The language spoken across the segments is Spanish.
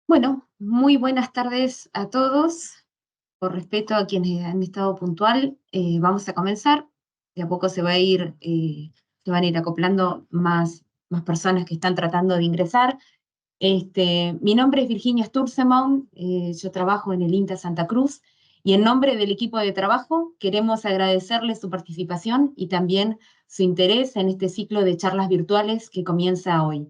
Bueno, muy buenas tardes a todos. Por respeto a quienes han estado puntual, vamos a comenzar. De a poco se van a ir acoplando más personas que están tratando de ingresar. Mi nombre es Virginia Sturzemoun, yo trabajo en el INTA Santa Cruz y en nombre del equipo de trabajo queremos agradecerle su participación y también su interés en este ciclo de charlas virtuales que comienza hoy.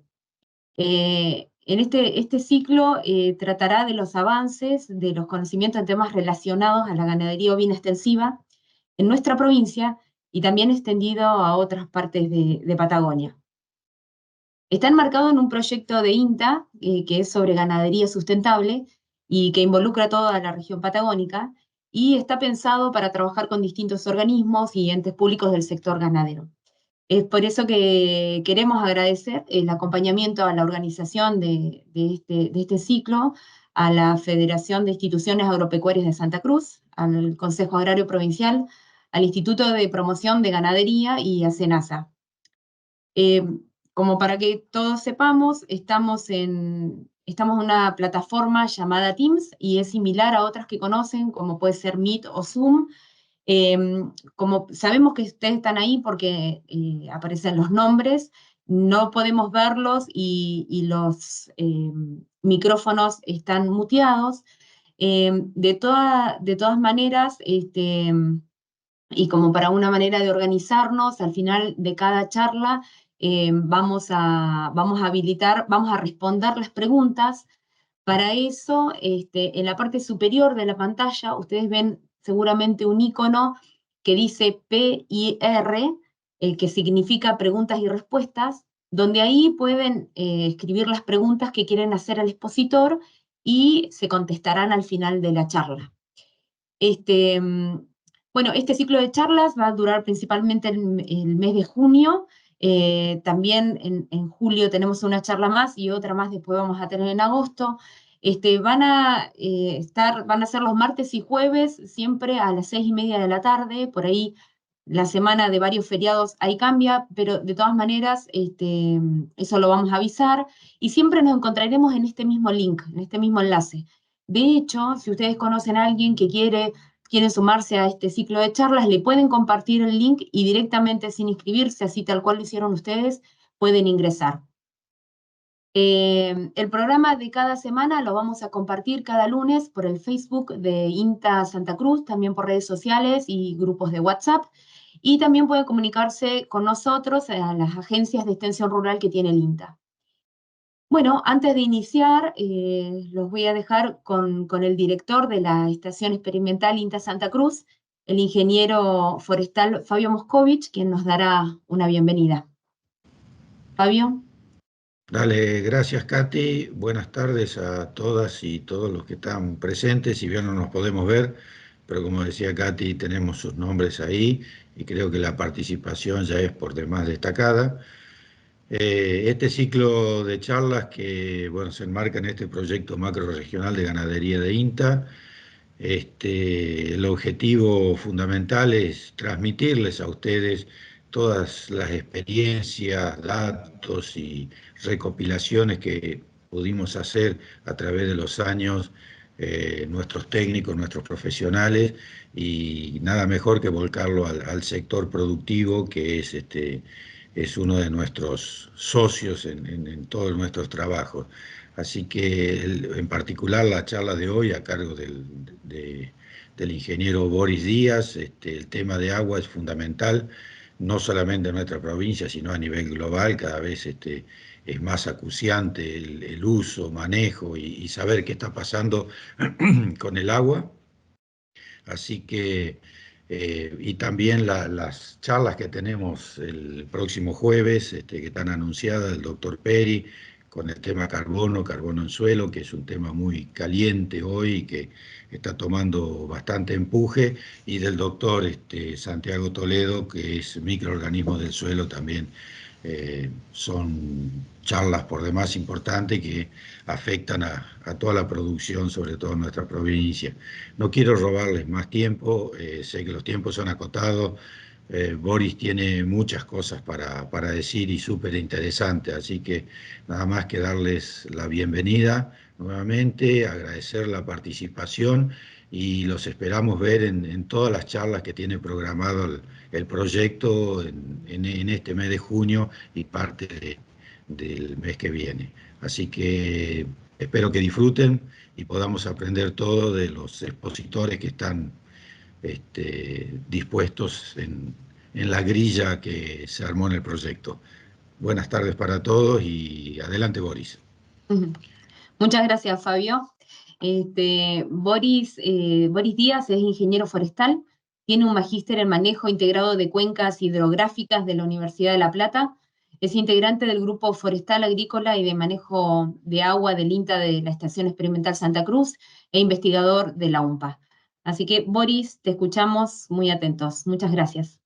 En este ciclo tratará de los avances, de los conocimientos en temas relacionados a la ganadería ovina extensiva en nuestra provincia y también extendido a otras partes de Patagonia. Está enmarcado en un proyecto de INTA que es sobre ganadería sustentable y que involucra toda la región patagónica y está pensado para trabajar con distintos organismos y entes públicos del sector ganadero. Es por eso que queremos agradecer el acompañamiento a la organización de este ciclo, a la Federación de Instituciones Agropecuarias de Santa Cruz, al Consejo Agrario Provincial, al Instituto de Promoción de Ganadería y a SENASA. Como para que todos sepamos, estamos en una plataforma llamada Teams y es similar a otras que conocen, como puede ser Meet o Zoom. Como sabemos que ustedes están ahí porque aparecen los nombres, no podemos verlos y los micrófonos están muteados. De todas maneras, y como para una manera de organizarnos, al final de cada charla vamos a responder las preguntas. Para eso, en la parte superior de la pantalla, ustedes ven seguramente un icono que dice PIR, que significa preguntas y respuestas, donde ahí pueden escribir las preguntas que quieren hacer al expositor y se contestarán al final de la charla. Este, mm, bueno, este ciclo de charlas va a durar principalmente el mes de junio. También en julio tenemos una charla más y otra más después vamos a tener en agosto. Van a ser los martes y jueves, siempre a las 6:30 de la tarde. Por ahí la semana de varios feriados ahí cambia, pero de todas maneras eso lo vamos a avisar. Y siempre nos encontraremos en este mismo link, en este mismo enlace. De hecho, si ustedes conocen a alguien que quieren sumarse a este ciclo de charlas, le pueden compartir el link y directamente sin inscribirse, así tal cual lo hicieron ustedes, pueden ingresar. El programa de cada semana lo vamos a compartir cada lunes por el Facebook de INTA Santa Cruz, también por redes sociales y grupos de WhatsApp. Y también pueden comunicarse con nosotros a las agencias de extensión rural que tiene el INTA. Bueno, antes de iniciar, los voy a dejar con el director de la Estación Experimental INTA Santa Cruz, el ingeniero forestal Fabio Moscovich, quien nos dará una bienvenida. Fabio. Dale, gracias Katy. Buenas tardes a todas y todos los que están presentes. Si bien no nos podemos ver, pero como decía Katy, tenemos sus nombres ahí y creo que la participación ya es por demás destacada. Este ciclo de charlas que bueno, se enmarca en este proyecto macrorregional de ganadería de INTA, el objetivo fundamental es transmitirles a ustedes todas las experiencias, datos y recopilaciones que pudimos hacer a través de los años, nuestros técnicos, nuestros profesionales, y nada mejor que volcarlo al sector productivo, que es uno de nuestros socios en todos nuestros trabajos. Así que en particular la charla de hoy a cargo del ingeniero Boris Díaz, el tema de agua es fundamental, no solamente en nuestra provincia, sino a nivel global. Cada vez es más acuciante el uso, manejo y saber qué está pasando con el agua. Así que, y también las charlas que tenemos el próximo jueves, que están anunciadas del doctor Peri, con el tema carbono en suelo, que es un tema muy caliente hoy y que está tomando bastante empuje, y del doctor Santiago Toledo, que es microorganismos del suelo también. Son charlas por demás importantes que afectan a toda la producción, sobre todo en nuestra provincia. No quiero robarles más tiempo, sé que los tiempos son acotados, Boris tiene muchas cosas para decir y súper interesante, así que nada más que darles la bienvenida nuevamente, agradecer la participación y los esperamos ver en todas las charlas que tiene programado el proyecto en este mes de junio y parte del mes que viene. Así que espero que disfruten y podamos aprender todo de los expositores que están dispuestos en la grilla que se armó en el proyecto. Buenas tardes para todos y adelante, Boris. Ujú. Muchas gracias, Fabio. Boris Díaz es ingeniero forestal, tiene un magíster en manejo integrado de cuencas hidrográficas de la Universidad de La Plata, es integrante del Grupo Forestal Agrícola y de Manejo de Agua del INTA de la Estación Experimental Santa Cruz e investigador de la UMPA. Así que, Boris, te escuchamos muy atentos. Muchas gracias.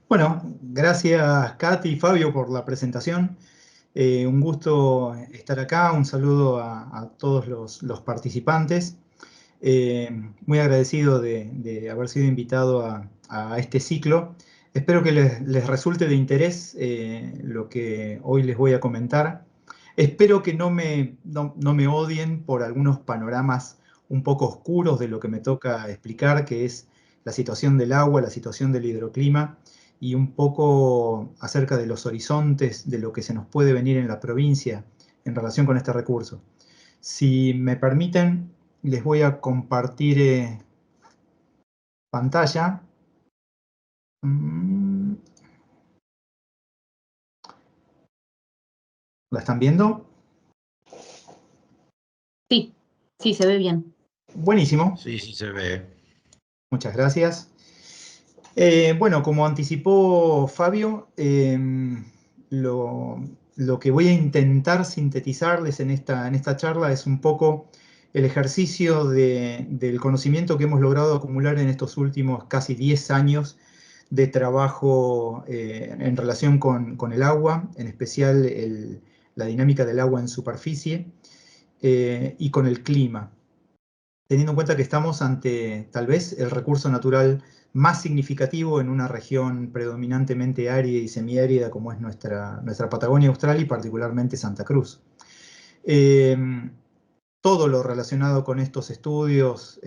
Bueno, gracias Katy y Fabio por la presentación. Un gusto estar acá, un saludo a todos los participantes. Muy agradecido de haber sido invitado a este ciclo. Espero que les resulte de interés lo que hoy les voy a comentar. Espero que no me odien por algunos panoramas un poco oscuros de lo que me toca explicar, que es la situación del agua, la situación del hidroclima y un poco acerca de los horizontes de lo que se nos puede venir en la provincia en relación con este recurso. Si me permiten, les voy a compartir pantalla. ¿La están viendo? Sí, sí, se ve bien. Buenísimo. Sí, sí se ve. Muchas gracias. Bueno, como anticipó Fabio, lo que voy a intentar sintetizarles en esta charla es un poco el ejercicio del conocimiento que hemos logrado acumular en estos últimos casi 10 años de trabajo en relación con el agua, en especial la dinámica del agua en superficie y con el clima, teniendo en cuenta que estamos ante tal vez el recurso natural más significativo en una región predominantemente árida y semiárida como es nuestra Patagonia Austral y particularmente Santa Cruz. Todo lo relacionado con estos estudios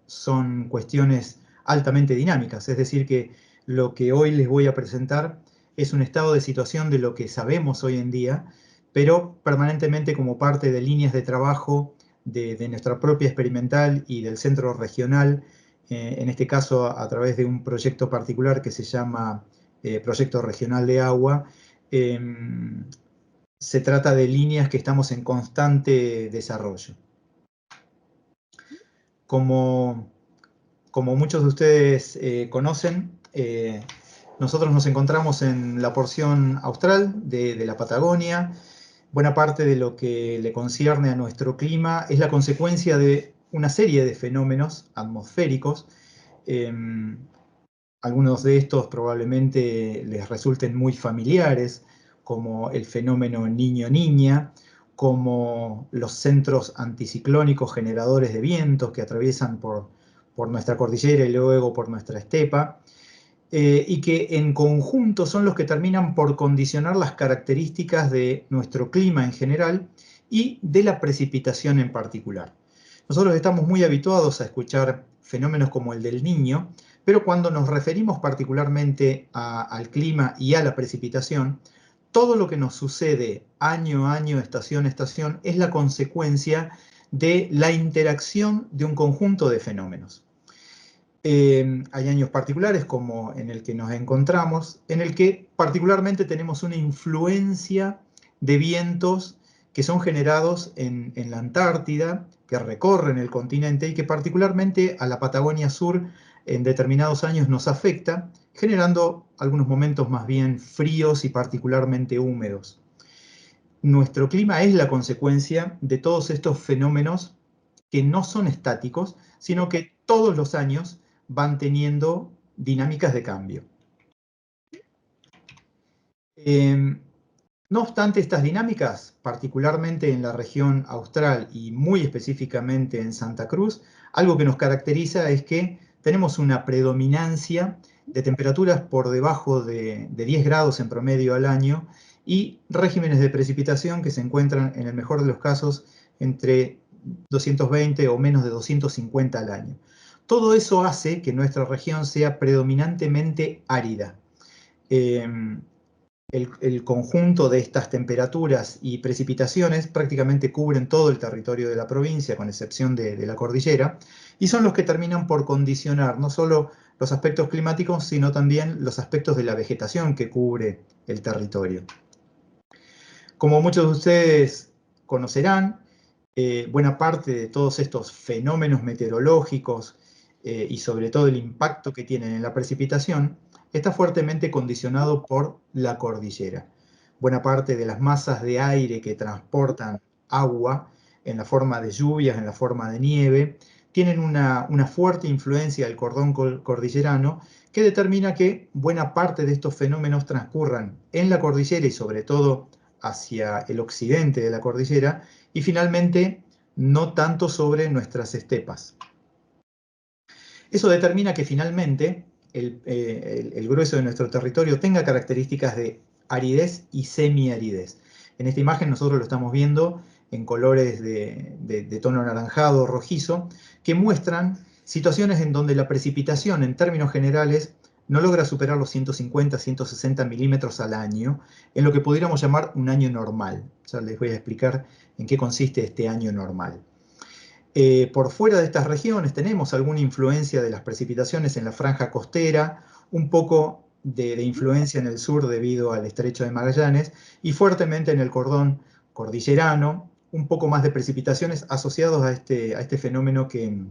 son cuestiones altamente dinámicas, es decir que lo que hoy les voy a presentar es un estado de situación de lo que sabemos hoy en día, pero permanentemente como parte de líneas de trabajo de nuestra propia experimental y del centro regional, en este caso a través de un proyecto particular que se llama Proyecto Regional de Agua. Se trata de líneas que estamos en constante desarrollo. Como muchos de ustedes conocen, nosotros nos encontramos en la porción austral de la Patagonia. Buena parte de lo que le concierne a nuestro clima es la consecuencia de una serie de fenómenos atmosféricos. Algunos de estos probablemente les resulten muy familiares, como el fenómeno Niño-Niña, como los centros anticiclónicos generadores de vientos que atraviesan por nuestra cordillera y luego por nuestra estepa, y que en conjunto son los que terminan por condicionar las características de nuestro clima en general y de la precipitación en particular. Nosotros estamos muy habituados a escuchar fenómenos como el del Niño, pero cuando nos referimos particularmente al clima y a la precipitación, todo lo que nos sucede año a año, estación a estación, es la consecuencia de la interacción de un conjunto de fenómenos. Hay años particulares, como en el que nos encontramos, en el que particularmente tenemos una influencia de vientos que son generados en la Antártida, que recorren el continente y que particularmente a la Patagonia Sur en determinados años nos afecta, generando algunos momentos más bien fríos y particularmente húmedos. Nuestro clima es la consecuencia de todos estos fenómenos que no son estáticos, sino que todos los años van teniendo dinámicas de cambio. No obstante, estas dinámicas, particularmente en la región austral y muy específicamente en Santa Cruz, algo que nos caracteriza es que tenemos una predominancia de temperaturas por debajo de 10 grados en promedio al año y regímenes de precipitación que se encuentran, en el mejor de los casos, entre 220 o menos de 250 al año. Todo eso hace que nuestra región sea predominantemente árida. El conjunto de estas temperaturas y precipitaciones prácticamente cubren todo el territorio de la provincia, con excepción de la cordillera, y son los que terminan por condicionar no solo los aspectos climáticos, sino también los aspectos de la vegetación que cubre el territorio. Como muchos de ustedes conocerán, buena parte de todos estos fenómenos meteorológicos y sobre todo el impacto que tienen en la precipitación está fuertemente condicionado por la cordillera. Buena parte de las masas de aire que transportan agua en la forma de lluvias, en la forma de nieve, tienen una fuerte influencia del cordón cordillerano que determina que buena parte de estos fenómenos transcurran en la cordillera y sobre todo hacia el occidente de la cordillera y finalmente no tanto sobre nuestras estepas. Eso determina que finalmente el grueso de nuestro territorio tenga características de aridez y semiaridez. En esta imagen nosotros lo estamos viendo en colores de tono anaranjado, rojizo, que muestran situaciones en donde la precipitación en términos generales no logra superar los 150, 160 milímetros al año, en lo que pudiéramos llamar un año normal. Ya les voy a explicar en qué consiste este año normal. Por fuera de estas regiones tenemos alguna influencia de las precipitaciones en la franja costera, un poco de influencia en el sur debido al estrecho de Magallanes y fuertemente en el cordón cordillerano, un poco más de precipitaciones asociados a este fenómeno que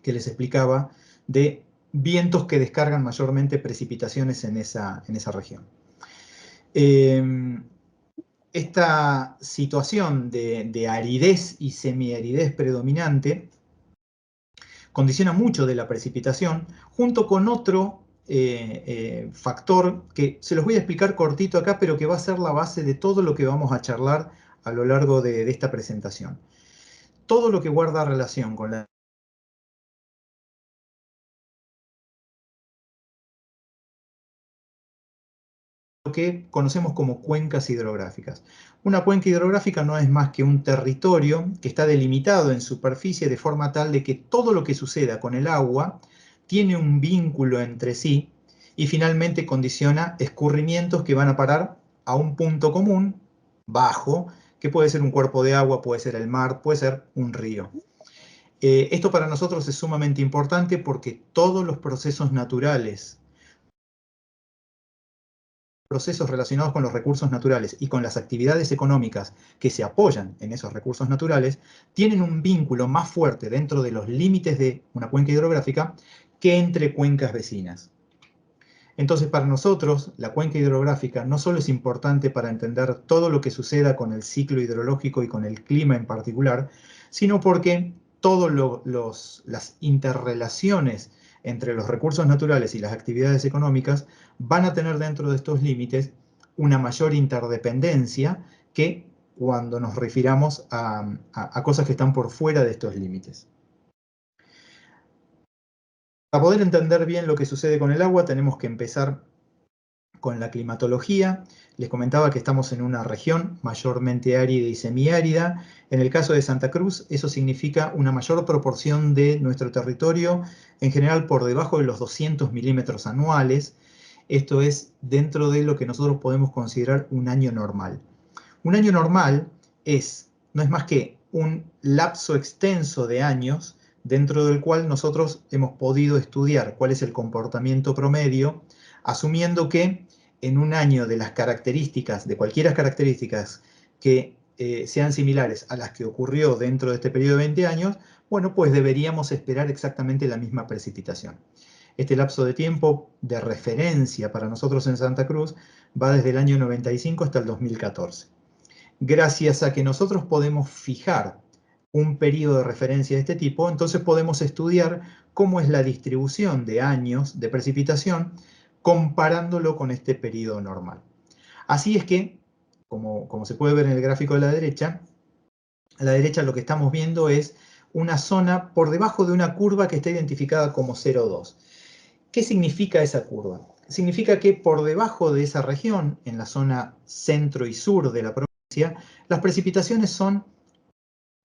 les explicaba de vientos que descargan mayormente precipitaciones en esa región. Esta situación de aridez y semiaridez predominante condiciona mucho de la precipitación, junto con otro factor que se los voy a explicar cortito acá, pero que va a ser la base de todo lo que vamos a charlar a lo largo de esta presentación. Todo lo que guarda relación con la que conocemos como cuencas hidrográficas. Una cuenca hidrográfica no es más que un territorio que está delimitado en superficie de forma tal de que todo lo que suceda con el agua tiene un vínculo entre sí y finalmente condiciona escurrimientos que van a parar a un punto común, bajo, que puede ser un cuerpo de agua, puede ser el mar, puede ser un río. Esto para nosotros es sumamente importante porque todos los procesos naturales, procesos relacionados con los recursos naturales y con las actividades económicas que se apoyan en esos recursos naturales, tienen un vínculo más fuerte dentro de los límites de una cuenca hidrográfica que entre cuencas vecinas. Entonces, para nosotros, la cuenca hidrográfica no solo es importante para entender todo lo que suceda con el ciclo hidrológico y con el clima en particular, sino porque todas las interrelaciones entre los recursos naturales y las actividades económicas van a tener dentro de estos límites una mayor interdependencia que cuando nos refiramos a cosas que están por fuera de estos límites. Para poder entender bien lo que sucede con el agua, tenemos que empezar con la climatología. Les comentaba que estamos en una región mayormente árida y semiárida. En el caso de Santa Cruz, eso significa una mayor proporción de nuestro territorio, en general por debajo de los 200 milímetros anuales. Esto es dentro de lo que nosotros podemos considerar un año normal. Un año normal no es más que un lapso extenso de años dentro del cual nosotros hemos podido estudiar cuál es el comportamiento promedio, asumiendo que en un año de las características, de cualquiera características que sean similares a las que ocurrió dentro de este periodo de 20 años, bueno, pues deberíamos esperar exactamente la misma precipitación. Este lapso de tiempo de referencia para nosotros en Santa Cruz va desde el año 95 hasta el 2014. Gracias a que nosotros podemos fijar un periodo de referencia de este tipo, entonces podemos estudiar cómo es la distribución de años de precipitación comparándolo con este periodo normal. Así es que, como se puede ver en el gráfico de la derecha, a la derecha lo que estamos viendo es una zona por debajo de una curva que está identificada como 0,2. ¿Qué significa esa curva? Significa que por debajo de esa región, en la zona centro y sur de la provincia, las precipitaciones son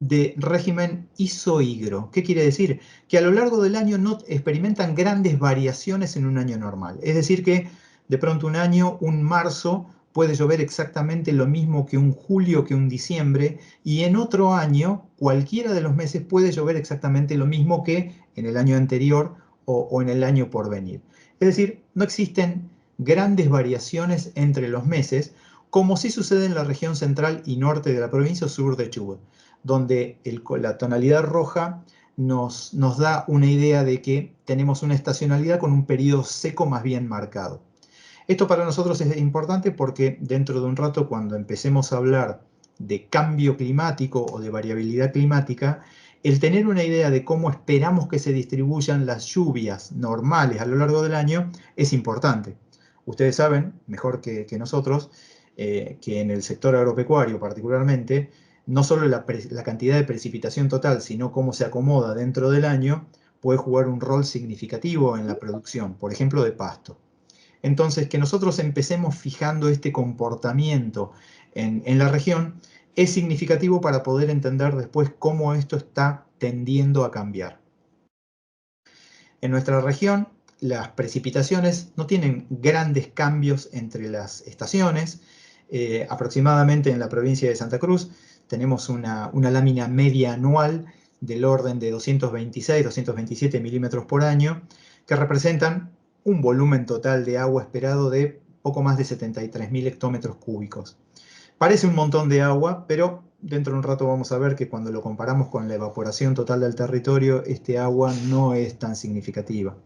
de régimen isohigro. ¿Qué quiere decir? Que a lo largo del año no experimentan grandes variaciones en un año normal. Es decir que de pronto un año, un marzo, puede llover exactamente lo mismo que un julio, que un diciembre, y en otro año, cualquiera de los meses puede llover exactamente lo mismo que en el año anterior o en el año por venir. Es decir, no existen grandes variaciones entre los meses, como sí sucede en la región central y norte de la provincia o sur de Chubut, donde la tonalidad roja nos da una idea de que tenemos una estacionalidad con un periodo seco más bien marcado. Esto para nosotros es importante porque dentro de un rato, cuando empecemos a hablar de cambio climático o de variabilidad climática, el tener una idea de cómo esperamos que se distribuyan las lluvias normales a lo largo del año es importante. Ustedes saben, mejor que nosotros, que en el sector agropecuario particularmente, no solo la cantidad de precipitación total, sino cómo se acomoda dentro del año, puede jugar un rol significativo en la producción, por ejemplo, de pasto. Entonces, que nosotros empecemos fijando este comportamiento en la región es significativo para poder entender después cómo esto está tendiendo a cambiar. En nuestra región, las precipitaciones no tienen grandes cambios entre las estaciones. Aproximadamente en la provincia de Santa Cruz tenemos una lámina media anual del orden de 226, 227 milímetros por año, que representan un volumen total de agua esperado de poco más de 73.000 hectómetros cúbicos. Parece un montón de agua, pero dentro de un rato vamos a ver que cuando lo comparamos con la evaporación total del territorio, este agua no es tan significativa.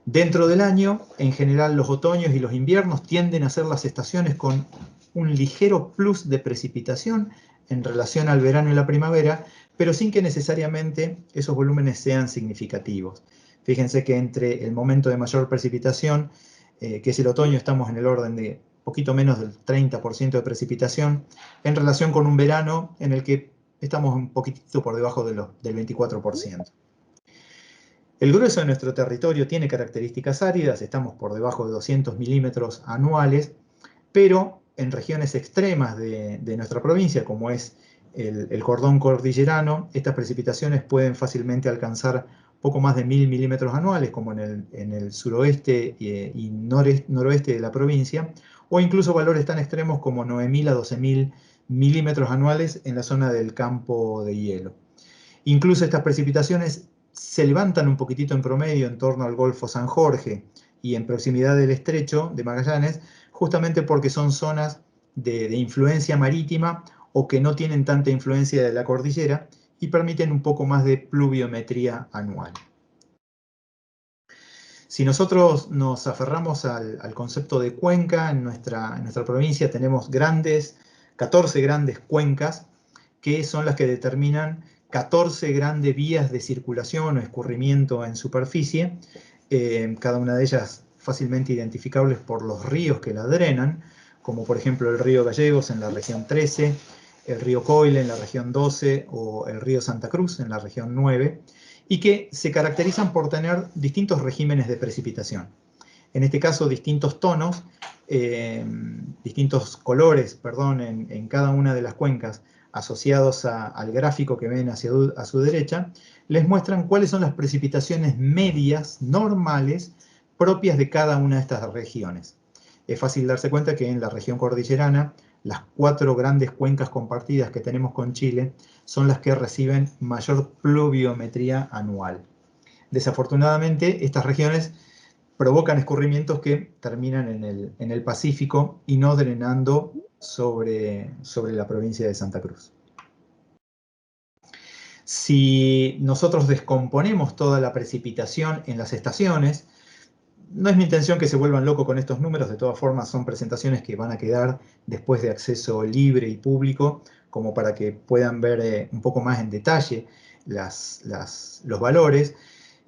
Dentro del año, en general los otoños y los inviernos tienden a ser las estaciones con un ligero plus de precipitación en relación al verano y la primavera, pero sin que necesariamente esos volúmenes sean significativos. Fíjense que entre el momento de mayor precipitación, que es el otoño, estamos en el orden de poquito menos del 30% de precipitación, en relación con un verano en el que estamos un poquitito por debajo del 24%. El grueso de nuestro territorio tiene características áridas, estamos por debajo de 200 milímetros anuales, pero en regiones extremas de nuestra provincia, como es el cordón cordillerano, estas precipitaciones pueden fácilmente alcanzar poco más de 1000 milímetros anuales, como en el suroeste y noroeste de la provincia, o incluso valores tan extremos como 9000 a 12000 milímetros anuales en la zona del campo de hielo. Incluso estas precipitaciones se levantan un poquitito en promedio en torno al Golfo San Jorge y en proximidad del Estrecho de Magallanes, justamente porque son zonas de influencia marítima o que no tienen tanta influencia de la cordillera y permiten un poco más de pluviometría anual. Si nosotros nos aferramos al concepto de cuenca, en nuestra provincia tenemos 14 grandes cuencas, que son las que determinan 14 grandes vías de circulación o escurrimiento en superficie, cada una de ellas fácilmente identificables por los ríos que la drenan, como por ejemplo el río Gallegos en la región 13, el río Coile en la región 12 o el río Santa Cruz en la región 9, y que se caracterizan por tener distintos regímenes de precipitación. En este caso, distintos tonos, distintos colores, en cada una de las cuencas, asociados al gráfico que ven a su derecha, les muestran cuáles son las precipitaciones medias normales propias de cada una de estas regiones. Es fácil darse cuenta que en la región cordillerana, las 4 grandes cuencas compartidas que tenemos con Chile son las que reciben mayor pluviometría anual. Desafortunadamente, estas regiones provocan escurrimientos que terminan en el Pacífico y no drenando sobre la provincia de Santa Cruz. Si nosotros descomponemos toda la precipitación en las estaciones, no es mi intención que se vuelvan locos con estos números, de todas formas son presentaciones que van a quedar después de acceso libre y público, como para que puedan ver un poco más en detalle los valores.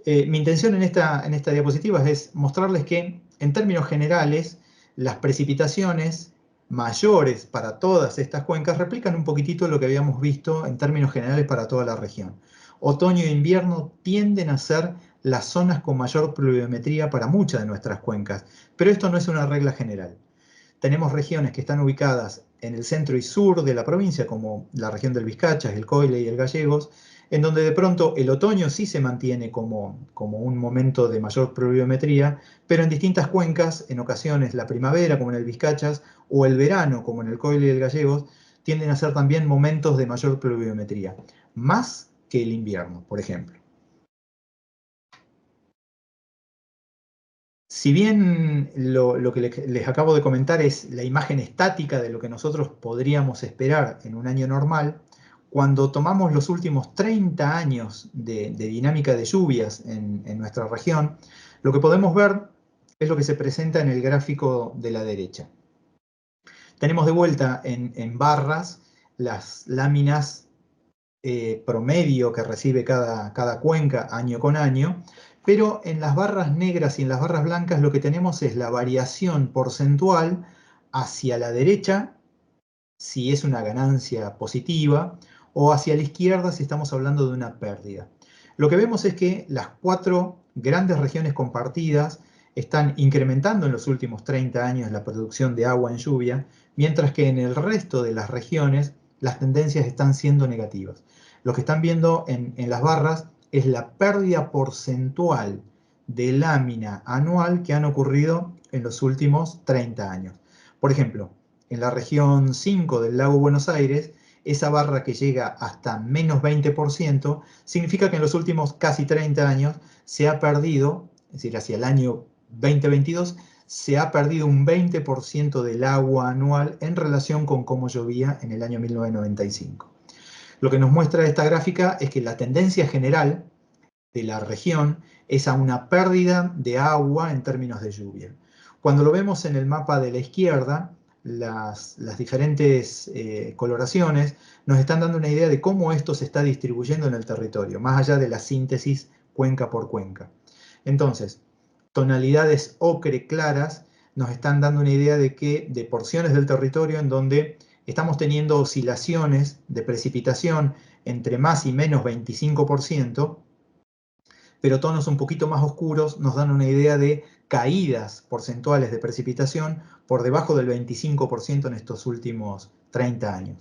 Mi intención en esta diapositiva es mostrarles que, en términos generales, las precipitaciones mayores para todas estas cuencas replican un poquitito lo que habíamos visto en términos generales para toda la región. otoño e invierno tienden a ser las zonas con mayor pluviometría para muchas de nuestras cuencas, pero esto no es una regla general. Tenemos regiones que están ubicadas en el centro y sur de la provincia, como la región del Vizcachas, el Coile y el Gallegos, en donde de pronto el otoño sí se mantiene como un momento de mayor pluviometría, pero en distintas cuencas, en ocasiones la primavera, como en el Vizcachas, o el verano, como en el Coile y el Gallegos, tienden a ser también momentos de mayor pluviometría, más que el invierno, por ejemplo. Si bien lo que les acabo de comentar es la imagen estática de lo que nosotros podríamos esperar en un año normal, cuando tomamos los últimos 30 años de dinámica de lluvias en nuestra región, lo que podemos ver es lo que se presenta en el gráfico de la derecha. Tenemos de vuelta en barras las láminas promedio que recibe cada cuenca año con año, pero en las barras negras y en las barras blancas lo que tenemos es la variación porcentual hacia la derecha, si es una ganancia positiva, o hacia la izquierda si estamos hablando de una pérdida. Lo que vemos es que las 4 grandes regiones compartidas están incrementando en los últimos 30 años la producción de agua en lluvia, mientras que en el resto de las regiones las tendencias están siendo negativas. Lo que están viendo en las barras es la pérdida porcentual de lámina anual que han ocurrido en los últimos 30 años. Por ejemplo, en la región 5 del Lago Buenos Aires, esa barra que llega hasta menos 20%, significa que en los últimos casi 30 años se ha perdido, es decir, hacia el año 2022, se ha perdido un 20% del agua anual en relación con cómo llovía en el año 1995. Lo que nos muestra esta gráfica es que la tendencia general de la región es a una pérdida de agua en términos de lluvia. Cuando lo vemos en el mapa de la izquierda, las diferentes coloraciones nos están dando una idea de cómo esto se está distribuyendo en el territorio, más allá de la síntesis cuenca por cuenca. Entonces, tonalidades ocre claras nos están dando una idea de porciones del territorio en donde estamos teniendo oscilaciones de precipitación entre más y menos 25%, pero tonos un poquito más oscuros nos dan una idea de caídas porcentuales de precipitación por debajo del 25% en estos últimos 30 años.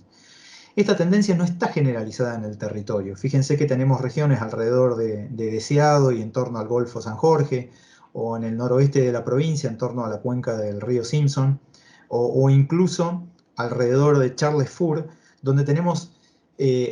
Esta tendencia no está generalizada en el territorio. Fíjense que tenemos regiones alrededor de Deseado y en torno al Golfo San Jorge, o en el noroeste de la provincia, en torno a la cuenca del río Simpson, o incluso alrededor de Charles Fort, donde tenemos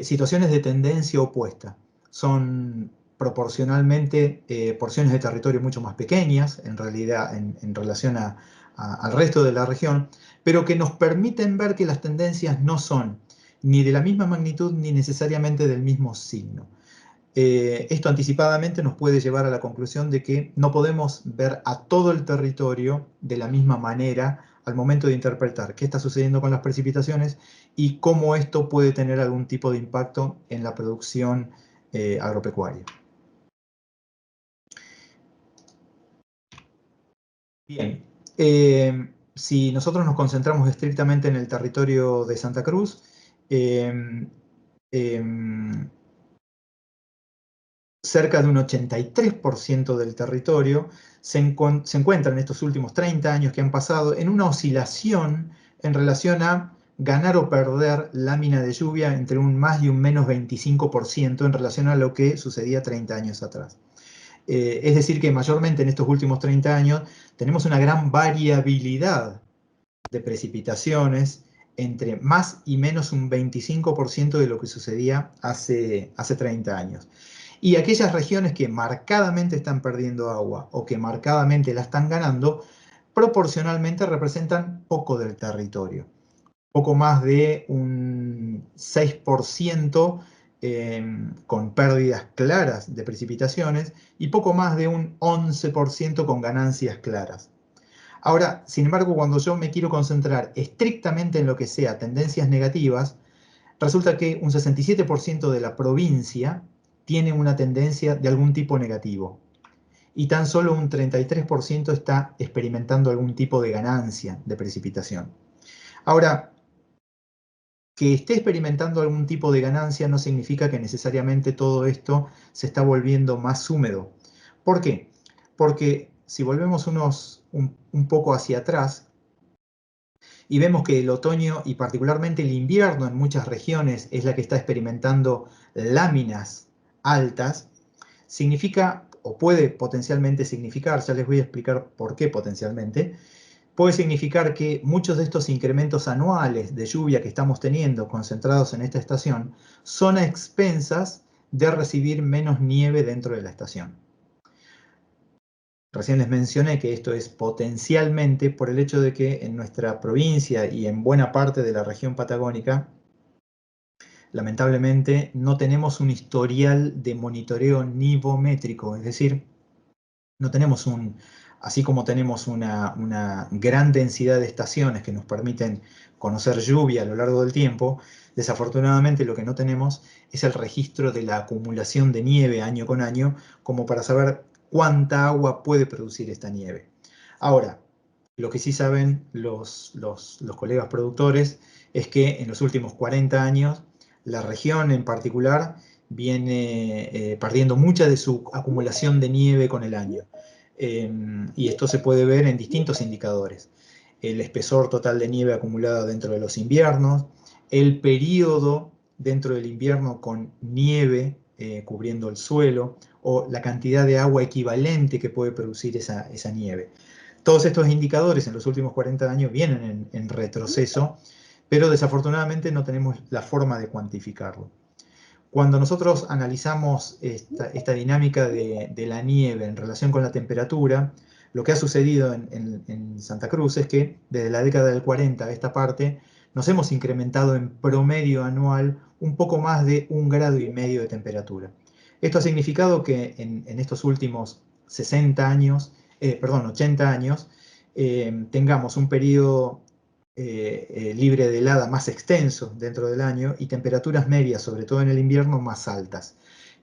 situaciones de tendencia opuesta. Son proporcionalmente porciones de territorio mucho más pequeñas, en realidad, en relación al resto de la región, pero que nos permiten ver que las tendencias no son ni de la misma magnitud ni necesariamente del mismo signo. Esto anticipadamente nos puede llevar a la conclusión de que no podemos ver a todo el territorio de la misma manera al momento de interpretar qué está sucediendo con las precipitaciones y cómo esto puede tener algún tipo de impacto en la producción agropecuaria. Bien, si nosotros nos concentramos estrictamente en el territorio de Santa Cruz, cerca de un 83% del territorio se encuentra en estos últimos 30 años que han pasado en una oscilación en relación a ganar o perder lámina de lluvia entre un más y un menos 25% en relación a lo que sucedía 30 años atrás. Es decir que mayormente en estos últimos 30 años tenemos una gran variabilidad de precipitaciones entre más y menos un 25% de lo que sucedía hace 30 años. Y aquellas regiones que marcadamente están perdiendo agua o que marcadamente la están ganando, proporcionalmente representan poco del territorio. Poco más de un 6% con pérdidas claras de precipitaciones y poco más de un 11% con ganancias claras. Ahora, sin embargo, cuando yo me quiero concentrar estrictamente en lo que sea tendencias negativas, resulta que un 67% de la provincia tiene una tendencia de algún tipo negativo y tan solo un 33% está experimentando algún tipo de ganancia de precipitación. Ahora, que esté experimentando algún tipo de ganancia no significa que necesariamente todo esto se está volviendo más húmedo. ¿Por qué? Porque si volvemos un poco hacia atrás y vemos que el otoño y particularmente el invierno en muchas regiones es la que está experimentando láminas altas, significa, o puede potencialmente significar, ya les voy a explicar por qué potencialmente, puede significar que muchos de estos incrementos anuales de lluvia que estamos teniendo concentrados en esta estación son a expensas de recibir menos nieve dentro de la estación. Recién les mencioné que esto es potencialmente por el hecho de que en nuestra provincia y en buena parte de la región patagónica, lamentablemente no tenemos un historial de monitoreo nivométrico, es decir, no tenemos así como tenemos una gran densidad de estaciones que nos permiten conocer lluvia a lo largo del tiempo, desafortunadamente lo que no tenemos es el registro de la acumulación de nieve año con año, como para saber cuánta agua puede producir esta nieve. Ahora, lo que sí saben los colegas productores es que en los últimos 40 años, la región en particular viene perdiendo mucha de su acumulación de nieve con el año. Y esto se puede ver en distintos indicadores. El espesor total de nieve acumulada dentro de los inviernos, el periodo dentro del invierno con nieve cubriendo el suelo, o la cantidad de agua equivalente que puede producir esa nieve. Todos estos indicadores en los últimos 40 años vienen en retroceso, pero desafortunadamente no tenemos la forma de cuantificarlo. Cuando nosotros analizamos esta dinámica de la nieve en relación con la temperatura, lo que ha sucedido en Santa Cruz es que desde la década del 40 a esta parte nos hemos incrementado en promedio anual un poco más de 1,5 grados de temperatura. Esto ha significado que en estos últimos 80 años, tengamos un periodo libre de helada más extenso dentro del año y temperaturas medias, sobre todo en el invierno, más altas.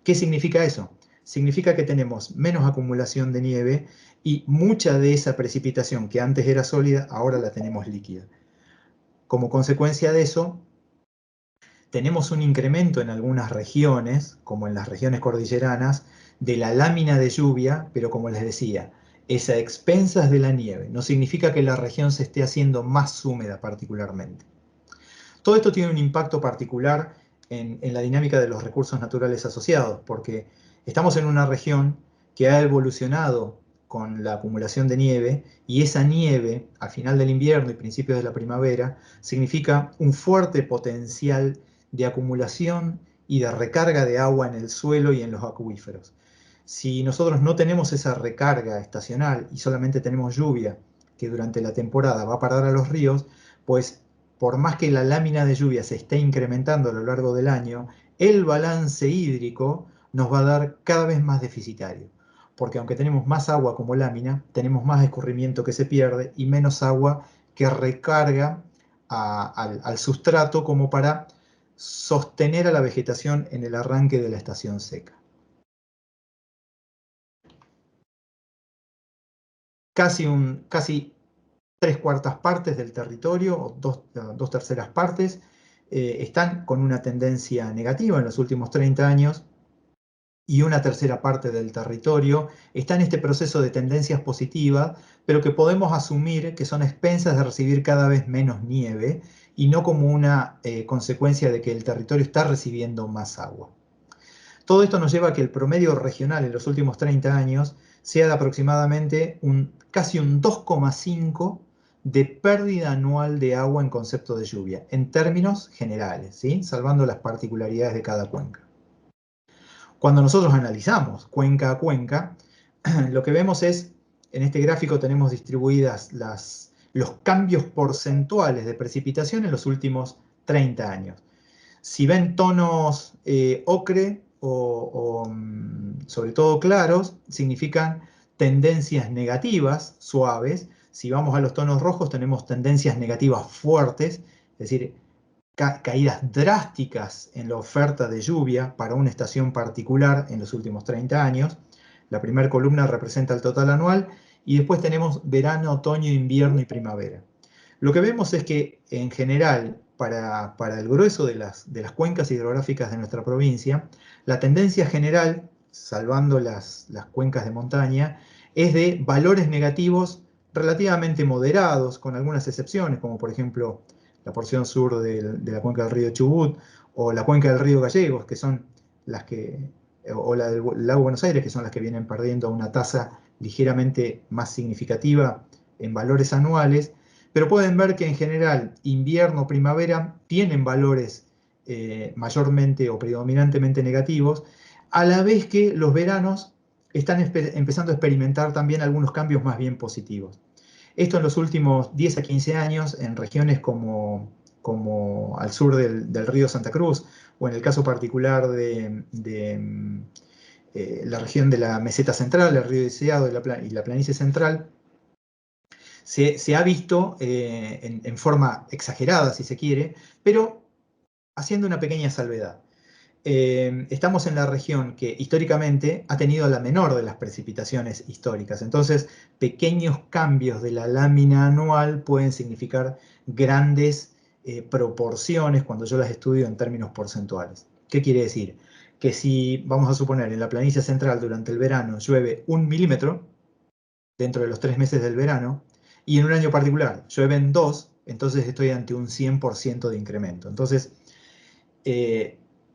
¿Qué significa eso? Significa que tenemos menos acumulación de nieve y mucha de esa precipitación que antes era sólida, ahora la tenemos líquida. Como consecuencia de eso, tenemos un incremento en algunas regiones, como en las regiones cordilleranas, de la lámina de lluvia, pero como les decía, es a expensas de la nieve. No significa que la región se esté haciendo más húmeda particularmente. Todo esto tiene un impacto particular en la dinámica de los recursos naturales asociados, porque estamos en una región que ha evolucionado con la acumulación de nieve, y esa nieve, al final del invierno y principios de la primavera, significa un fuerte potencial de acumulación y de recarga de agua en el suelo y en los acuíferos. Si nosotros no tenemos esa recarga estacional y solamente tenemos lluvia que durante la temporada va a parar a los ríos, pues por más que la lámina de lluvia se esté incrementando a lo largo del año, el balance hídrico nos va a dar cada vez más deficitario. Porque aunque tenemos más agua como lámina, tenemos más escurrimiento que se pierde y menos agua que recarga al sustrato como para sostener a la vegetación en el arranque de la estación seca. Casi 3/4 partes del territorio, o 2/3 partes, están con una tendencia negativa en los últimos 30 años, y 1/3 parte del territorio está en este proceso de tendencias positivas, pero que podemos asumir que son expensas de recibir cada vez menos nieve, y no como una consecuencia de que el territorio está recibiendo más agua. Todo esto nos lleva a que el promedio regional en los últimos 30 años sea de aproximadamente casi un 2,5 de pérdida anual de agua en concepto de lluvia, en términos generales, ¿sí? Salvando las particularidades de cada cuenca. Cuando nosotros analizamos cuenca a cuenca, lo que vemos es, en este gráfico tenemos distribuidas los cambios porcentuales de precipitación en los últimos 30 años. Si ven tonos ocre o sobre todo claros, significan tendencias negativas suaves. Si vamos a los tonos rojos, tenemos tendencias negativas fuertes, es decir, caídas drásticas en la oferta de lluvia para una estación particular en los últimos 30 años. La primera columna representa el total anual, y después tenemos verano, otoño, invierno y primavera. Lo que vemos es que, en general, para el grueso de las cuencas hidrográficas de nuestra provincia, la tendencia general, salvando las cuencas de montaña, es de valores negativos relativamente moderados, con algunas excepciones, como por ejemplo la porción sur de la cuenca del río Chubut, o la cuenca del río Gallegos, que son las que, o la del lago Buenos Aires, que son las que vienen perdiendo una tasa ligeramente más significativa en valores anuales, pero pueden ver que en general invierno, primavera tienen valores mayormente o predominantemente negativos, a la vez que los veranos están empezando a experimentar también algunos cambios más bien positivos. Esto en los últimos 10 a 15 años en regiones como al sur del río Santa Cruz, o en el caso particular de la región de la meseta central, el río Deseado y la planicie central, se ha visto en forma exagerada, si se quiere, pero haciendo una pequeña salvedad. Estamos en la región que históricamente ha tenido la menor de las precipitaciones históricas. Entonces, pequeños cambios de la lámina anual pueden significar grandes proporciones cuando yo las estudio en términos porcentuales. ¿Qué quiere decir? Que si, vamos a suponer, en la planicie central durante el verano llueve 1 milímetro, dentro de los 3 meses del verano, y en un año particular llueven 2, entonces estoy ante un 100% de incremento. Entonces,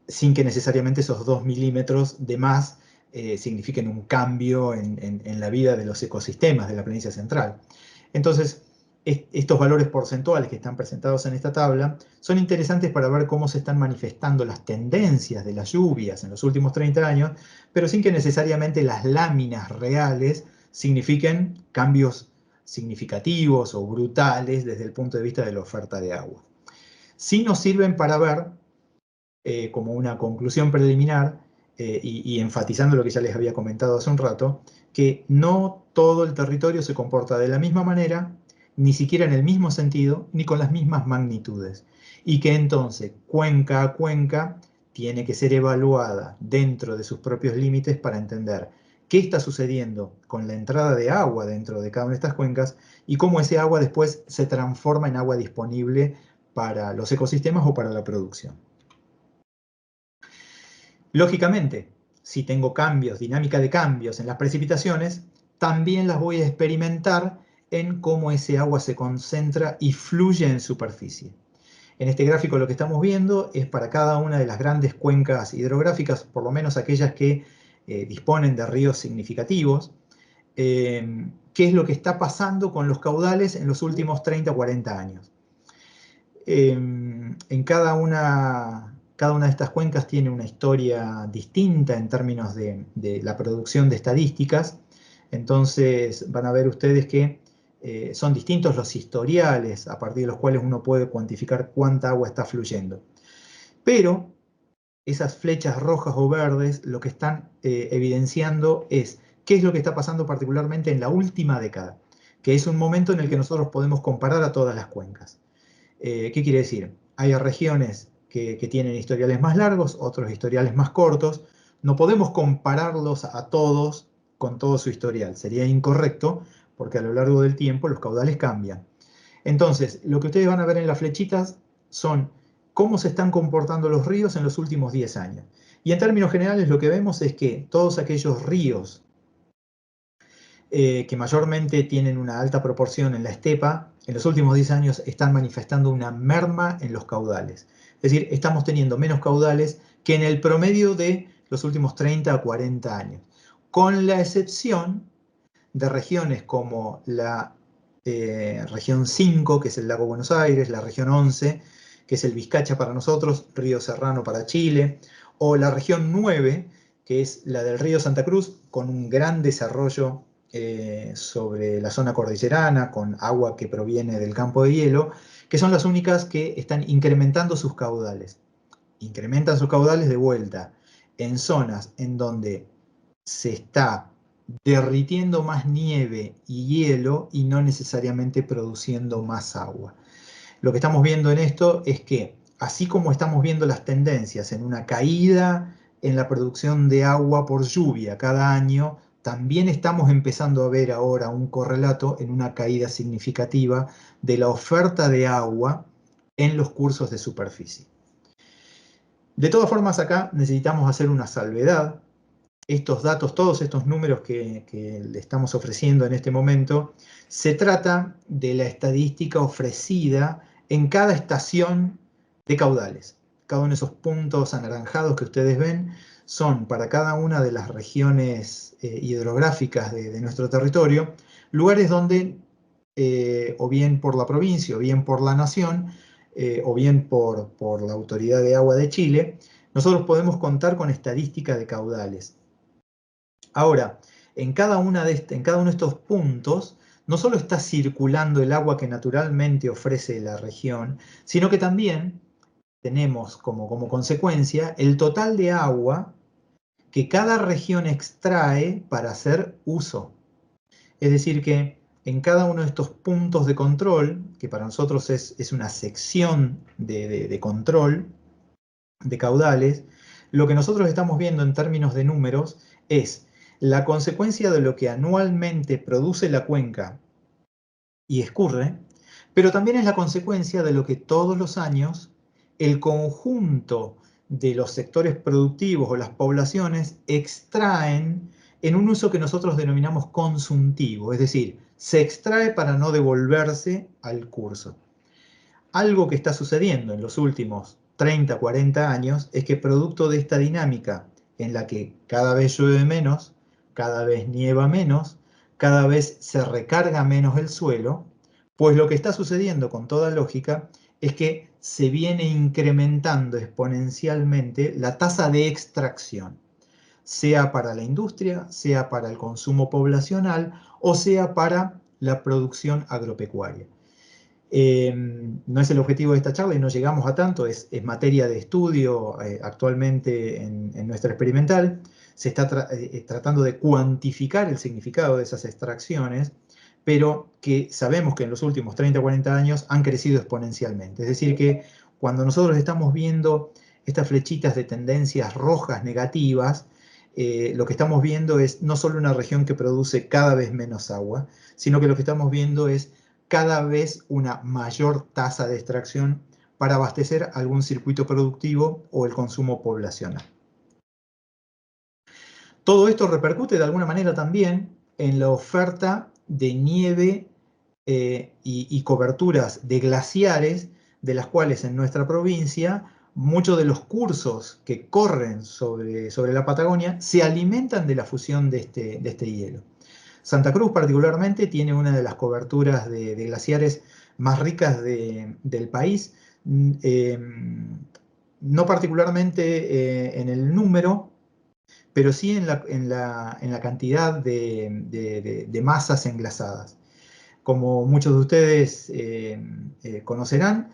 sin que necesariamente esos 2 milímetros de más signifiquen un cambio en la vida de los ecosistemas de la planicie central. Entonces, estos valores porcentuales que están presentados en esta tabla son interesantes para ver cómo se están manifestando las tendencias de las lluvias en los últimos 30 años, pero sin que necesariamente las láminas reales signifiquen cambios significativos o brutales desde el punto de vista de la oferta de agua. Sí nos sirven para ver, como una conclusión preliminar, y enfatizando lo que ya les había comentado hace un rato, que no todo el territorio se comporta de la misma manera, ni siquiera en el mismo sentido, ni con las mismas magnitudes. Y que entonces, cuenca a cuenca, tiene que ser evaluada dentro de sus propios límites para entender qué está sucediendo con la entrada de agua dentro de cada una de estas cuencas y cómo ese agua después se transforma en agua disponible para los ecosistemas o para la producción. Lógicamente, si tengo cambios, dinámica de cambios en las precipitaciones, también las voy a experimentar en cómo ese agua se concentra y fluye en superficie. En este gráfico lo que estamos viendo es para cada una de las grandes cuencas hidrográficas, por lo menos aquellas que disponen de ríos significativos, qué es lo que está pasando con los caudales en los últimos 30 o 40 años. En cada una de estas cuencas tiene una historia distinta en términos de la producción de estadísticas, entonces van a ver ustedes que son distintos los historiales a partir de los cuales uno puede cuantificar cuánta agua está fluyendo. Pero esas flechas rojas o verdes lo que están evidenciando es qué es lo que está pasando particularmente en la última década, que es un momento en el que nosotros podemos comparar a todas las cuencas. ¿Qué quiere decir? Hay regiones que tienen historiales más largos, otros historiales más cortos. No podemos compararlos a todos con todo su historial. Sería incorrecto porque a lo largo del tiempo los caudales cambian. Entonces, lo que ustedes van a ver en las flechitas son cómo se están comportando los ríos en los últimos 10 años. Y en términos generales lo que vemos es que todos aquellos ríos que mayormente tienen una alta proporción en la estepa, en los últimos 10 años están manifestando una merma en los caudales. Es decir, estamos teniendo menos caudales que en el promedio de los últimos 30 a 40 años, con la excepción de regiones como la región 5, que es el lago Buenos Aires, la región 11, que es el Vizcacha para nosotros, Río Serrano para Chile, o la región 9, que es la del río Santa Cruz, con un gran desarrollo sobre la zona cordillerana, con agua que proviene del campo de hielo, que son las únicas que están incrementando sus caudales. Incrementan sus caudales de vuelta en zonas en donde se está derritiendo más nieve y hielo y no necesariamente produciendo más agua. Lo que estamos viendo en esto es que, así como estamos viendo las tendencias en una caída en la producción de agua por lluvia cada año, también estamos empezando a ver ahora un correlato en una caída significativa de la oferta de agua en los cursos de superficie. De todas formas, acá necesitamos hacer una salvedad. Estos datos, todos estos números que le estamos ofreciendo en este momento, se trata de la estadística ofrecida en cada estación de caudales. Cada uno de esos puntos anaranjados que ustedes ven son para cada una de las regiones hidrográficas de nuestro territorio, lugares donde, o bien por la provincia, o bien por la nación, o bien por la Autoridad de Agua de Chile, nosotros podemos contar con estadística de caudales. Ahora, en cada uno de estos puntos, no solo está circulando el agua que naturalmente ofrece la región, sino que también tenemos como consecuencia el total de agua que cada región extrae para hacer uso. Es decir que en cada uno de estos puntos de control, que para nosotros es una sección de control de caudales, lo que nosotros estamos viendo en términos de números es la consecuencia de lo que anualmente produce la cuenca y escurre, pero también es la consecuencia de lo que todos los años el conjunto de los sectores productivos o las poblaciones extraen en un uso que nosotros denominamos consuntivo, es decir, se extrae para no devolverse al curso. Algo que está sucediendo en los últimos 30, 40 años es que producto de esta dinámica en la que cada vez llueve menos, cada vez nieva menos, cada vez se recarga menos el suelo, pues lo que está sucediendo con toda lógica es que se viene incrementando exponencialmente la tasa de extracción, sea para la industria, sea para el consumo poblacional o sea para la producción agropecuaria. No es el objetivo de esta charla y no llegamos a tanto, es materia de estudio actualmente en nuestra experimental. Se está tratando de cuantificar el significado de esas extracciones, pero que sabemos que en los últimos 30 o 40 años han crecido exponencialmente. Es decir que cuando nosotros estamos viendo estas flechitas de tendencias rojas negativas, lo que estamos viendo es no solo una región que produce cada vez menos agua, sino que lo que estamos viendo es cada vez una mayor tasa de extracción para abastecer algún circuito productivo o el consumo poblacional. Todo esto repercute de alguna manera también en la oferta de nieve y coberturas de glaciares, de las cuales en nuestra provincia muchos de los cursos que corren sobre la Patagonia se alimentan de la fusión de este hielo. Santa Cruz particularmente tiene una de las coberturas de glaciares más ricas del país, no particularmente en el número, pero sí en la cantidad de masas englasadas. Como muchos de ustedes conocerán,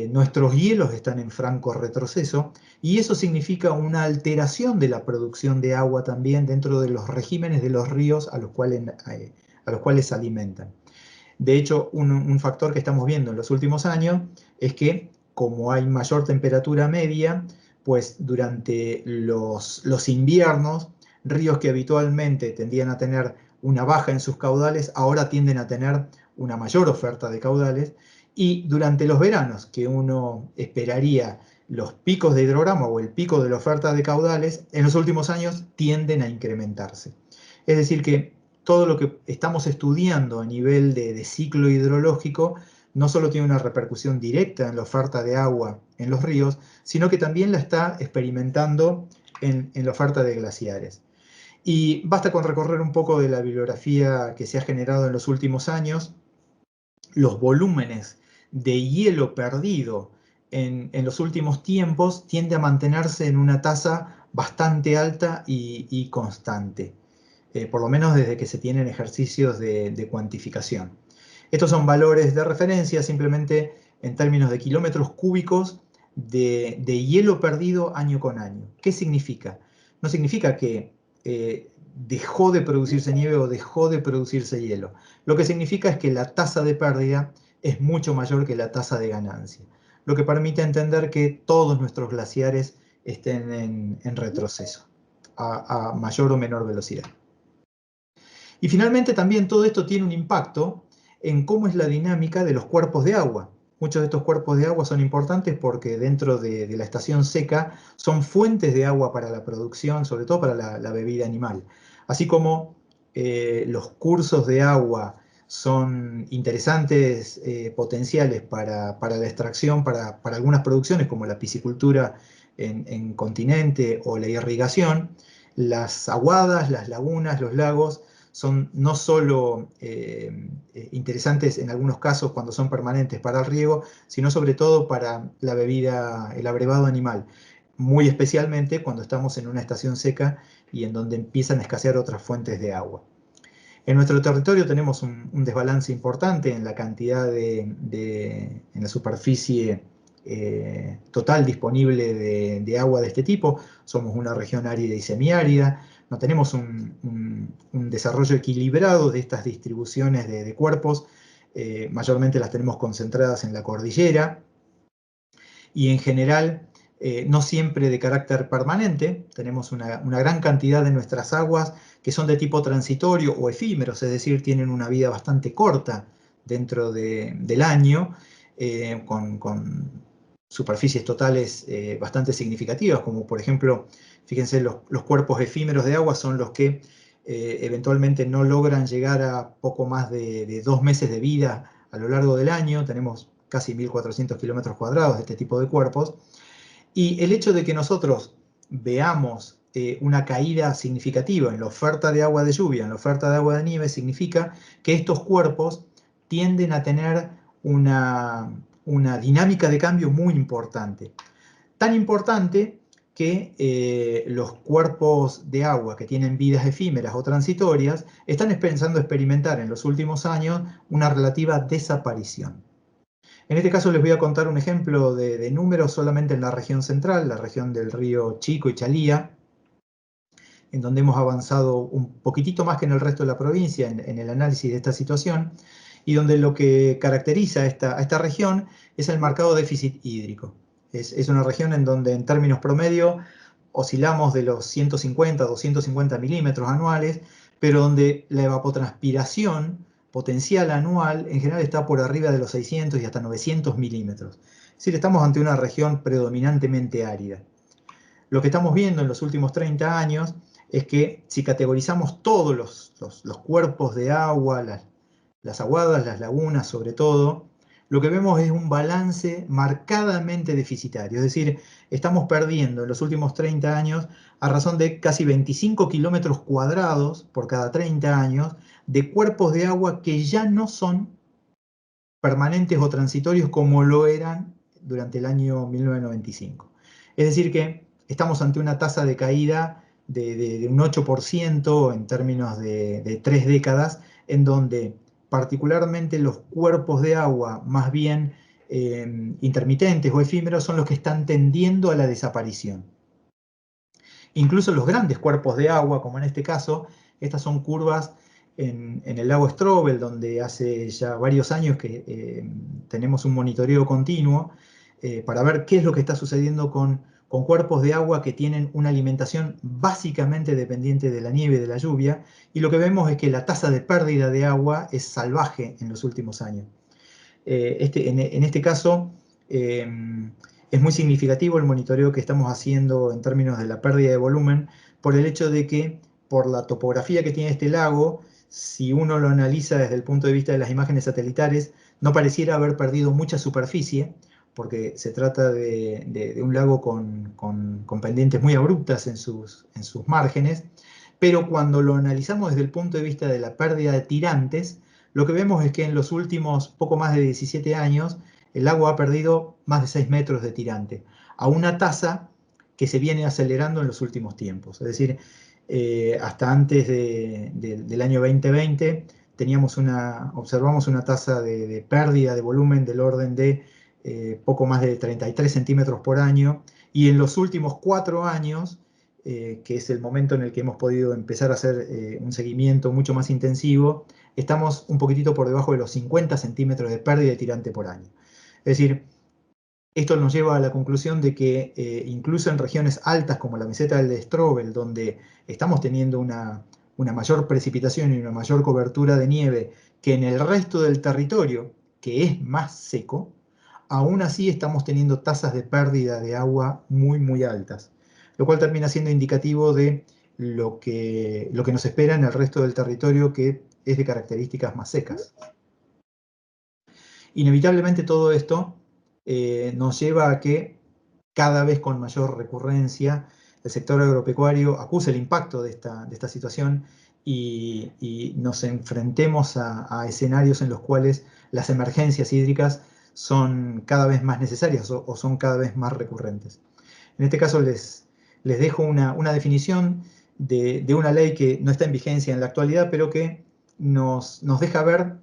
nuestros hielos están en franco retroceso y eso significa una alteración de la producción de agua también dentro de los regímenes de los ríos a los cuales se alimentan. De hecho, un factor que estamos viendo en los últimos años es que como hay mayor temperatura media, pues durante los inviernos, ríos que habitualmente tendían a tener una baja en sus caudales, ahora tienden a tener una mayor oferta de caudales, y durante los veranos, que uno esperaría los picos de hidrograma o el pico de la oferta de caudales, en los últimos años tienden a incrementarse. Es decir que todo lo que estamos estudiando a nivel de ciclo hidrológico no solo tiene una repercusión directa en la oferta de agua en los ríos, sino que también la está experimentando en la oferta de glaciares. Y basta con recorrer un poco de la bibliografía que se ha generado en los últimos años. Los volúmenes de hielo perdido en los últimos tiempos tiende a mantenerse en una tasa bastante alta y constante, por lo menos desde que se tienen ejercicios de cuantificación. Estos son valores de referencia simplemente en términos de kilómetros cúbicos de hielo perdido año con año. ¿Qué significa? No significa que dejó de producirse nieve o dejó de producirse hielo. Lo que significa es que la tasa de pérdida es mucho mayor que la tasa de ganancia, lo que permite entender que todos nuestros glaciares estén en retroceso, a mayor o menor velocidad. Y finalmente también todo esto tiene un impacto en cómo es la dinámica de los cuerpos de agua. muchos de estos cuerpos de agua son importantes porque dentro de la estación seca son fuentes de agua para la producción, sobre todo para la bebida animal. Así como los cursos de agua son interesantes potenciales para la extracción, para algunas producciones como la piscicultura en continente o la irrigación, las aguadas, las lagunas, los lagos son no solo interesantes en algunos casos cuando son permanentes para el riego, sino sobre todo para la bebida, el abrevado animal, muy especialmente cuando estamos en una estación seca y en donde empiezan a escasear otras fuentes de agua. En nuestro territorio tenemos un desbalance importante en la cantidad en la superficie total disponible de agua de este tipo. Somos una región árida y semiárida, no tenemos un desarrollo equilibrado de estas distribuciones de cuerpos, mayormente las tenemos concentradas en la cordillera, y en general no siempre de carácter permanente. Tenemos una gran cantidad de nuestras aguas que son de tipo transitorio o efímeros, es decir, tienen una vida bastante corta dentro del año, con superficies totales bastante significativas, como por ejemplo, fíjense, los cuerpos efímeros de agua son los que eventualmente no logran llegar a poco más de 2 meses de vida a lo largo del año. Tenemos casi 1.400 kilómetros cuadrados de este tipo de cuerpos, y el hecho de que nosotros veamos una caída significativa en la oferta de agua de lluvia, en la oferta de agua de nieve, significa que estos cuerpos tienden a tener una dinámica de cambio muy importante. Tan importante que los cuerpos de agua que tienen vidas efímeras o transitorias están empezando a experimentar en los últimos años una relativa desaparición. En este caso les voy a contar un ejemplo de números solamente en la región central, la región del río Chico y Chalía, en donde hemos avanzado un poquitito más que en el resto de la provincia en el análisis de esta situación, y donde lo que caracteriza a esta región es el marcado déficit hídrico. Es una región en donde en términos promedio oscilamos de los 150 a 250 milímetros anuales, pero donde la evapotranspiración potencial anual en general está por arriba de los 600 y hasta 900 milímetros. Es decir, estamos ante una región predominantemente árida. Lo que estamos viendo en los últimos 30 años es que si categorizamos todos los cuerpos de agua, las aguadas, las lagunas sobre todo, lo que vemos es un balance marcadamente deficitario. Es decir, estamos perdiendo en los últimos 30 años a razón de casi 25 kilómetros cuadrados por cada 30 años de cuerpos de agua que ya no son permanentes o transitorios como lo eran durante el año 1995. Es decir que estamos ante una tasa de caída de un 8% en términos de 3 décadas, en donde particularmente los cuerpos de agua más bien intermitentes o efímeros son los que están tendiendo a la desaparición. Incluso los grandes cuerpos de agua, como en este caso, estas son curvas en el lago Strobel, donde hace ya varios años que tenemos un monitoreo continuo para ver qué es lo que está sucediendo con cuerpos de agua que tienen una alimentación básicamente dependiente de la nieve y de la lluvia, y lo que vemos es que la tasa de pérdida de agua es salvaje en los últimos años. En este caso, es muy significativo el monitoreo que estamos haciendo en términos de la pérdida de volumen, por el hecho de que, por la topografía que tiene este lago, si uno lo analiza desde el punto de vista de las imágenes satelitales, no pareciera haber perdido mucha superficie, porque se trata de un lago con pendientes muy abruptas en sus márgenes, pero cuando lo analizamos desde el punto de vista de la pérdida de tirantes, lo que vemos es que en los últimos poco más de 17 años, el lago ha perdido más de 6 metros de tirante, a una tasa que se viene acelerando en los últimos tiempos. Es decir, hasta antes del año 2020 observamos una tasa de pérdida de volumen del orden de poco más de 33 centímetros por año, y en los últimos 4 años, que es el momento en el que hemos podido empezar a hacer un seguimiento mucho más intensivo, estamos un poquitito por debajo de los 50 centímetros de pérdida de tirante por año. Es decir, esto nos lleva a la conclusión de que incluso en regiones altas como la meseta del Strobel, donde estamos teniendo una mayor precipitación y una mayor cobertura de nieve que en el resto del territorio, que es más seco, aún así estamos teniendo tasas de pérdida de agua muy, muy altas, lo cual termina siendo indicativo de lo que nos espera en el resto del territorio, que es de características más secas. Inevitablemente todo esto nos lleva a que cada vez con mayor recurrencia el sector agropecuario acuse el impacto de esta situación y nos enfrentemos a escenarios en los cuales las emergencias hídricas son cada vez más necesarias o son cada vez más recurrentes. En este caso les dejo una definición de una ley que no está en vigencia en la actualidad, pero que nos deja ver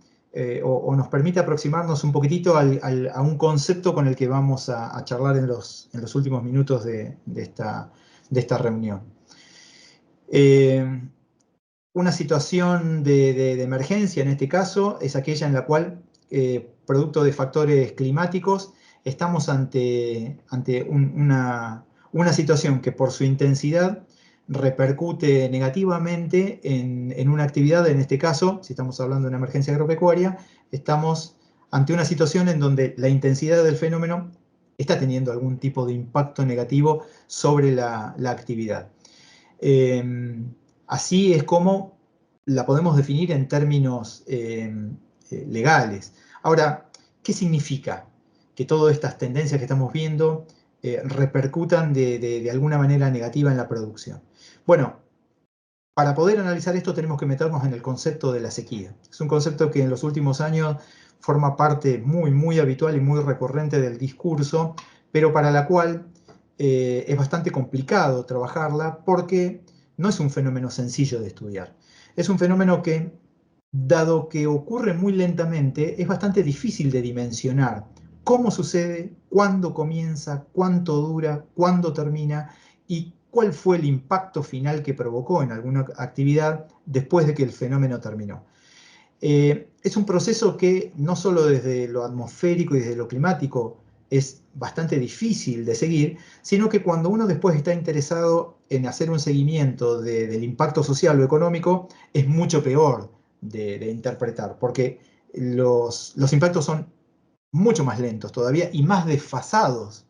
o nos permite aproximarnos un poquitito a un concepto con el que vamos a charlar en los últimos minutos de esta reunión. Una situación de emergencia, en este caso, es aquella en la cual, producto de factores climáticos, estamos ante una situación que por su intensidad repercute negativamente en una actividad. En este caso, si estamos hablando de una emergencia agropecuaria, estamos ante una situación en donde la intensidad del fenómeno está teniendo algún tipo de impacto negativo sobre la actividad. Así es como la podemos definir en términos legales. Ahora, ¿qué significa que todas estas tendencias que estamos viendo repercutan de alguna manera negativa en la producción? Bueno, para poder analizar esto tenemos que meternos en el concepto de la sequía. Es un concepto que en los últimos años forma parte muy, muy habitual y muy recurrente del discurso, pero para la cual es bastante complicado trabajarla porque no es un fenómeno sencillo de estudiar. Es un fenómeno que, dado que ocurre muy lentamente, es bastante difícil de dimensionar cómo sucede, cuándo comienza, cuánto dura, cuándo termina y cuál fue el impacto final que provocó en alguna actividad después de que el fenómeno terminó. Es un proceso que no solo desde lo atmosférico y desde lo climático es bastante difícil de seguir, sino que cuando uno después está interesado en hacer un seguimiento del impacto social o económico, es mucho peor de interpretar, porque los impactos son mucho más lentos todavía y más desfasados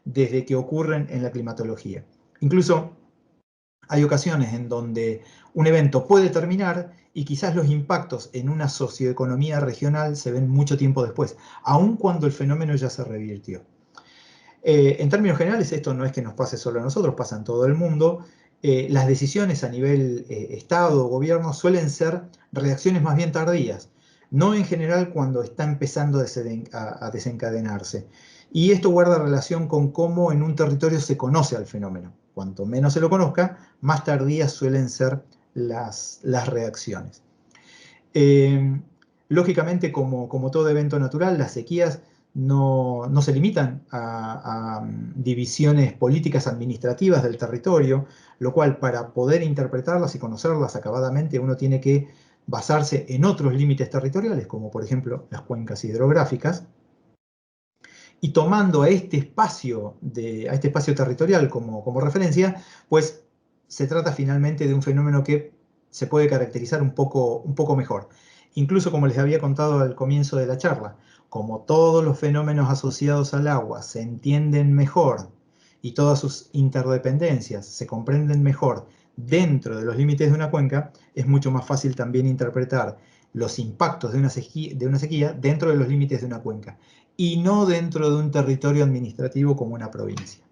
desde que ocurren en la climatología. Incluso hay ocasiones en donde un evento puede terminar y quizás los impactos en una socioeconomía regional se ven mucho tiempo después, aun cuando el fenómeno ya se revirtió. En términos generales, esto no es que nos pase solo a nosotros, pasa en todo el mundo. Las decisiones a nivel Estado o gobierno suelen ser reacciones más bien tardías, no en general cuando está empezando a desencadenarse. Y esto guarda relación con cómo en un territorio se conoce al fenómeno. Cuanto menos se lo conozca, más tardías suelen ser las reacciones. Lógicamente, como todo evento natural, las sequías no se limitan a divisiones políticas administrativas del territorio, lo cual para poder interpretarlas y conocerlas acabadamente uno tiene que basarse en otros límites territoriales, como por ejemplo las cuencas hidrográficas, y tomando a este espacio territorial como referencia, pues se trata finalmente de un fenómeno que se puede caracterizar un poco mejor. Incluso, como les había contado al comienzo de la charla, como todos los fenómenos asociados al agua se entienden mejor y todas sus interdependencias se comprenden mejor dentro de los límites de una cuenca, es mucho más fácil también interpretar los impactos de una sequía dentro de los límites de una cuenca y no dentro de un territorio administrativo como una provincia.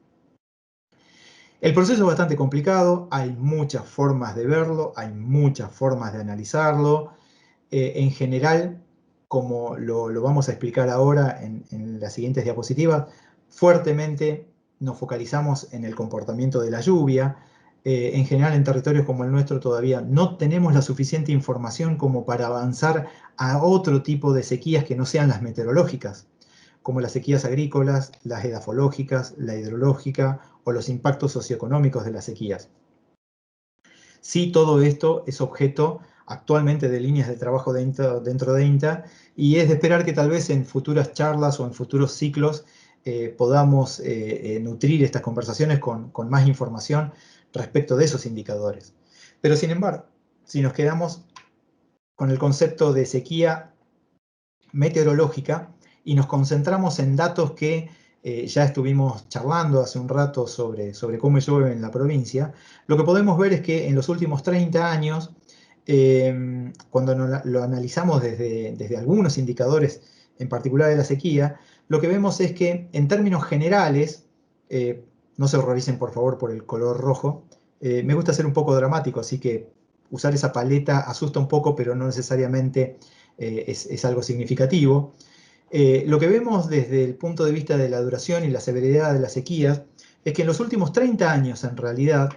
El proceso es bastante complicado, hay muchas formas de verlo, hay muchas formas de analizarlo. En general, como lo vamos a explicar ahora en las siguientes diapositivas, fuertemente nos focalizamos en el comportamiento de la lluvia. En general, en territorios como el nuestro todavía no tenemos la suficiente información como para avanzar a otro tipo de sequías que no sean las meteorológicas, como las sequías agrícolas, las edafológicas, la hidrológica o los impactos socioeconómicos de las sequías. Sí, todo esto es objeto actualmente de líneas de trabajo dentro de INTA, y es de esperar que tal vez en futuras charlas o en futuros ciclos podamos nutrir estas conversaciones con más información respecto de esos indicadores. Pero sin embargo, si nos quedamos con el concepto de sequía meteorológica, y nos concentramos en datos que ya estuvimos charlando hace un rato sobre cómo llueve en la provincia, lo que podemos ver es que en los últimos 30 años, cuando lo analizamos desde algunos indicadores, en particular de la sequía, lo que vemos es que en términos generales, no se horroricen por favor por el color rojo, me gusta ser un poco dramático, así que usar esa paleta asusta un poco, pero no necesariamente es algo significativo. Lo que vemos desde el punto de vista de la duración y la severidad de las sequías es que en los últimos 30 años, en realidad,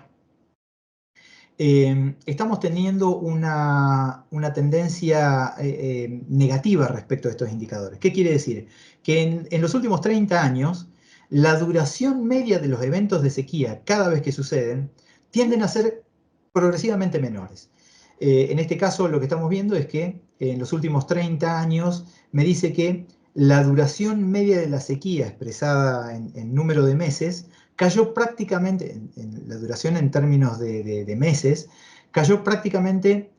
estamos teniendo una tendencia negativa respecto a estos indicadores. ¿Qué quiere decir? Que en los últimos 30 años, la duración media de los eventos de sequía, cada vez que suceden, tienden a ser progresivamente menores. En este caso, lo que estamos viendo es que en los últimos 30 años me dice que la duración media de la sequía, expresada en número de meses, cayó prácticamente, en la duración en términos de meses, cayó prácticamente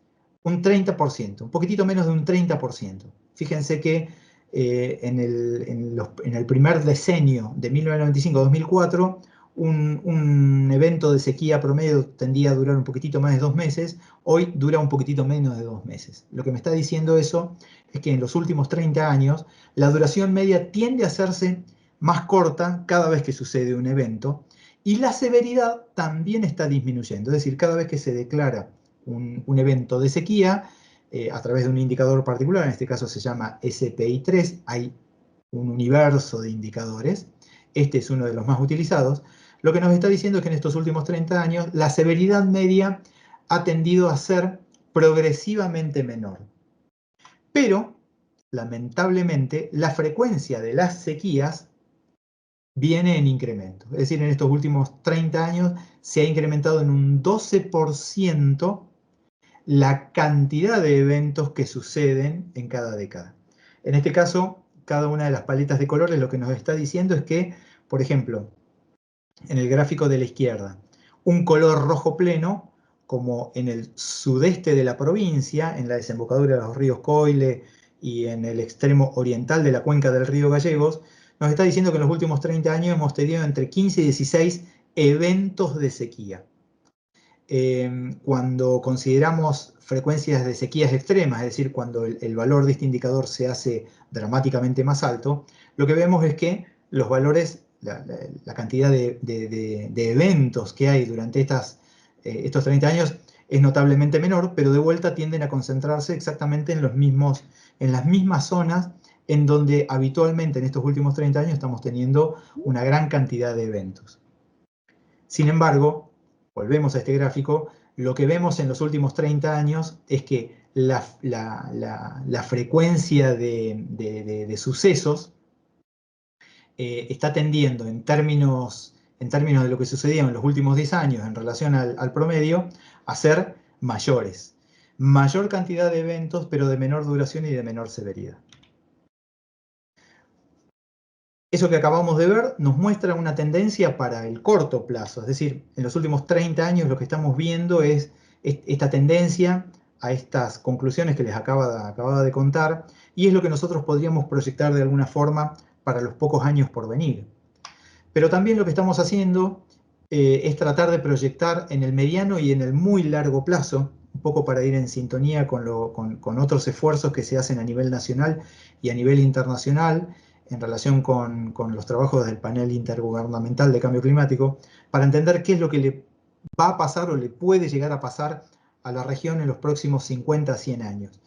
un 30%, un poquitito menos de un 30%. Fíjense que en el primer decenio de 1995-2004, un evento de sequía promedio tendía a durar un poquitito más de 2 meses, hoy dura un poquitito menos de 2 meses. Lo que me está diciendo eso es que en los últimos 30 años la duración media tiende a hacerse más corta cada vez que sucede un evento y la severidad también está disminuyendo. Es decir, cada vez que se declara un evento de sequía, a través de un indicador particular, en este caso se llama SPI3, hay un universo de indicadores, este es uno de los más utilizados, lo que nos está diciendo es que en estos últimos 30 años la severidad media ha tendido a ser progresivamente menor. Pero, lamentablemente, la frecuencia de las sequías viene en incremento. Es decir, en estos últimos 30 años se ha incrementado en un 12% la cantidad de eventos que suceden en cada década. En este caso, cada una de las paletas de colores lo que nos está diciendo es que, por ejemplo, en el gráfico de la izquierda, un color rojo pleno, como en el sudeste de la provincia, en la desembocadura de los ríos Coile y en el extremo oriental de la cuenca del río Gallegos, nos está diciendo que en los últimos 30 años hemos tenido entre 15 y 16 eventos de sequía. Cuando consideramos frecuencias de sequías extremas, es decir, cuando el valor de este indicador se hace dramáticamente más alto, lo que vemos es que los valores, la cantidad de eventos que hay durante estos 30 años es notablemente menor, pero de vuelta tienden a concentrarse exactamente en las mismas zonas en donde habitualmente en estos últimos 30 años estamos teniendo una gran cantidad de eventos. Sin embargo, volvemos a este gráfico, lo que vemos en los últimos 30 años es que la frecuencia de sucesos está tendiendo en términos de lo que sucedió en los últimos 10 años en relación al promedio a ser mayores. Mayor cantidad de eventos, pero de menor duración y de menor severidad. Eso que acabamos de ver nos muestra una tendencia para el corto plazo, es decir, en los últimos 30 años lo que estamos viendo es esta tendencia a estas conclusiones que les acababa de contar, y es lo que nosotros podríamos proyectar de alguna forma para los pocos años por venir. Pero también lo que estamos haciendo es tratar de proyectar en el mediano y en el muy largo plazo, un poco para ir en sintonía con otros esfuerzos que se hacen a nivel nacional y a nivel internacional, en relación con los trabajos del panel intergubernamental de cambio climático, para entender qué es lo que le va a pasar o le puede llegar a pasar a la región en los próximos 50 a 100 años.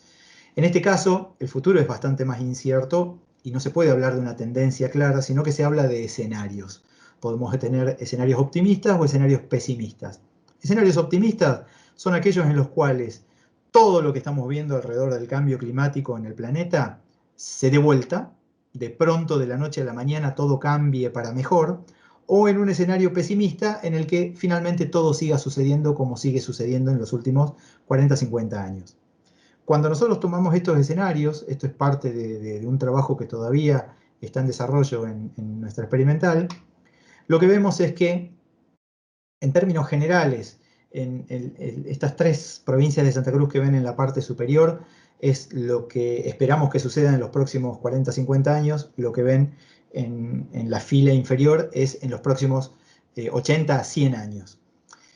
En este caso, el futuro es bastante más incierto y no se puede hablar de una tendencia clara, sino que se habla de escenarios. Podemos tener escenarios optimistas o escenarios pesimistas. Escenarios optimistas son aquellos en los cuales todo lo que estamos viendo alrededor del cambio climático en el planeta se dé vuelta, de pronto de la noche a la mañana todo cambie para mejor, o en un escenario pesimista en el que finalmente todo siga sucediendo como sigue sucediendo en los últimos 40, 50 años. Cuando nosotros tomamos estos escenarios, esto es parte de un trabajo que todavía está en desarrollo en nuestra experimental, lo que vemos es que, en términos generales, en estas 3 provincias de Santa Cruz que ven en la parte superior, es lo que esperamos que suceda en los próximos 40, 50 años. Lo que ven en la fila inferior es en los próximos 80 a 100 años.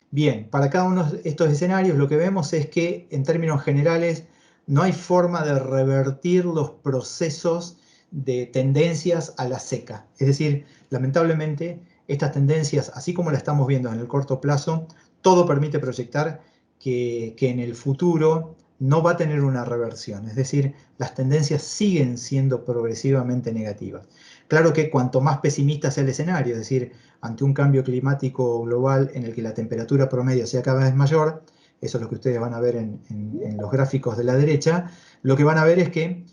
Bien, para cada uno de estos escenarios lo que vemos es que en términos generales no hay forma de revertir los procesos de tendencias a la seca. Es decir, lamentablemente estas tendencias, así como la estamos viendo en el corto plazo, todo permite proyectar que en el futuro no va a tener una reversión. Es decir, las tendencias siguen siendo progresivamente negativas. Claro que cuanto más pesimista sea el escenario, es decir, ante un cambio climático global en el que la temperatura promedio sea cada vez mayor, eso es lo que ustedes van a ver en los gráficos de la derecha, lo que van a ver es que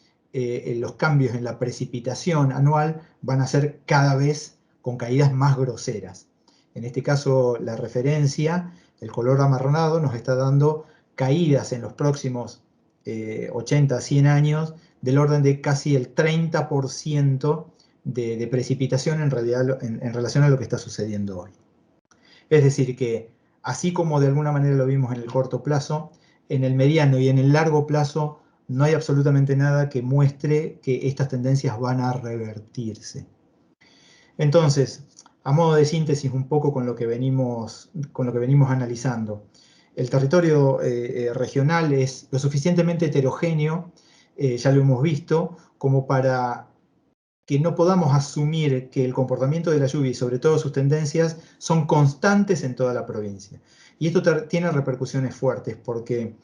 los cambios en la precipitación anual van a ser cada vez con caídas más groseras. En este caso, la referencia, el color amarronado, nos está dando caídas en los próximos 80 a 100 años del orden de casi el 30% de precipitación en relación a lo que está sucediendo hoy. Es decir, que así como de alguna manera lo vimos en el corto plazo, en el mediano y en el largo plazo no hay absolutamente nada que muestre que estas tendencias van a revertirse. Entonces, a modo de síntesis un poco con lo que venimos analizando, el territorio regional es lo suficientemente heterogéneo, ya lo hemos visto, como para que no podamos asumir que el comportamiento de la lluvia y sobre todo sus tendencias son constantes en toda la provincia. Y esto tiene repercusiones fuertes porque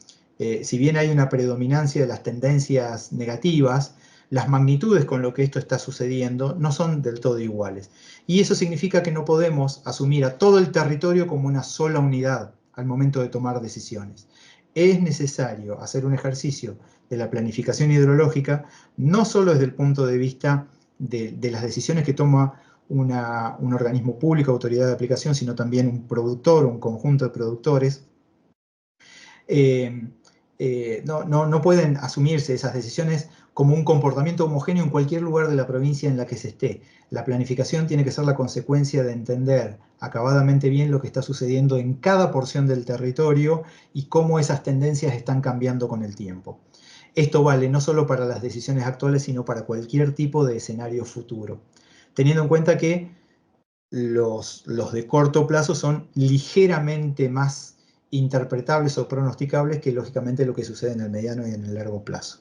si bien hay una predominancia de las tendencias negativas, las magnitudes con lo que esto está sucediendo no son del todo iguales. Y eso significa que no podemos asumir a todo el territorio como una sola unidad al momento de tomar decisiones. Es necesario hacer un ejercicio de la planificación hidrológica, no solo desde el punto de vista de las decisiones que toma un organismo público, autoridad de aplicación, sino también un productor, un conjunto de productores. No pueden asumirse esas decisiones como un comportamiento homogéneo en cualquier lugar de la provincia en la que se esté. La planificación tiene que ser la consecuencia de entender acabadamente bien lo que está sucediendo en cada porción del territorio y cómo esas tendencias están cambiando con el tiempo. Esto vale no solo para las decisiones actuales, sino para cualquier tipo de escenario futuro, teniendo en cuenta que los de corto plazo son ligeramente más interpretables o pronosticables que lógicamente lo que sucede en el mediano y en el largo plazo.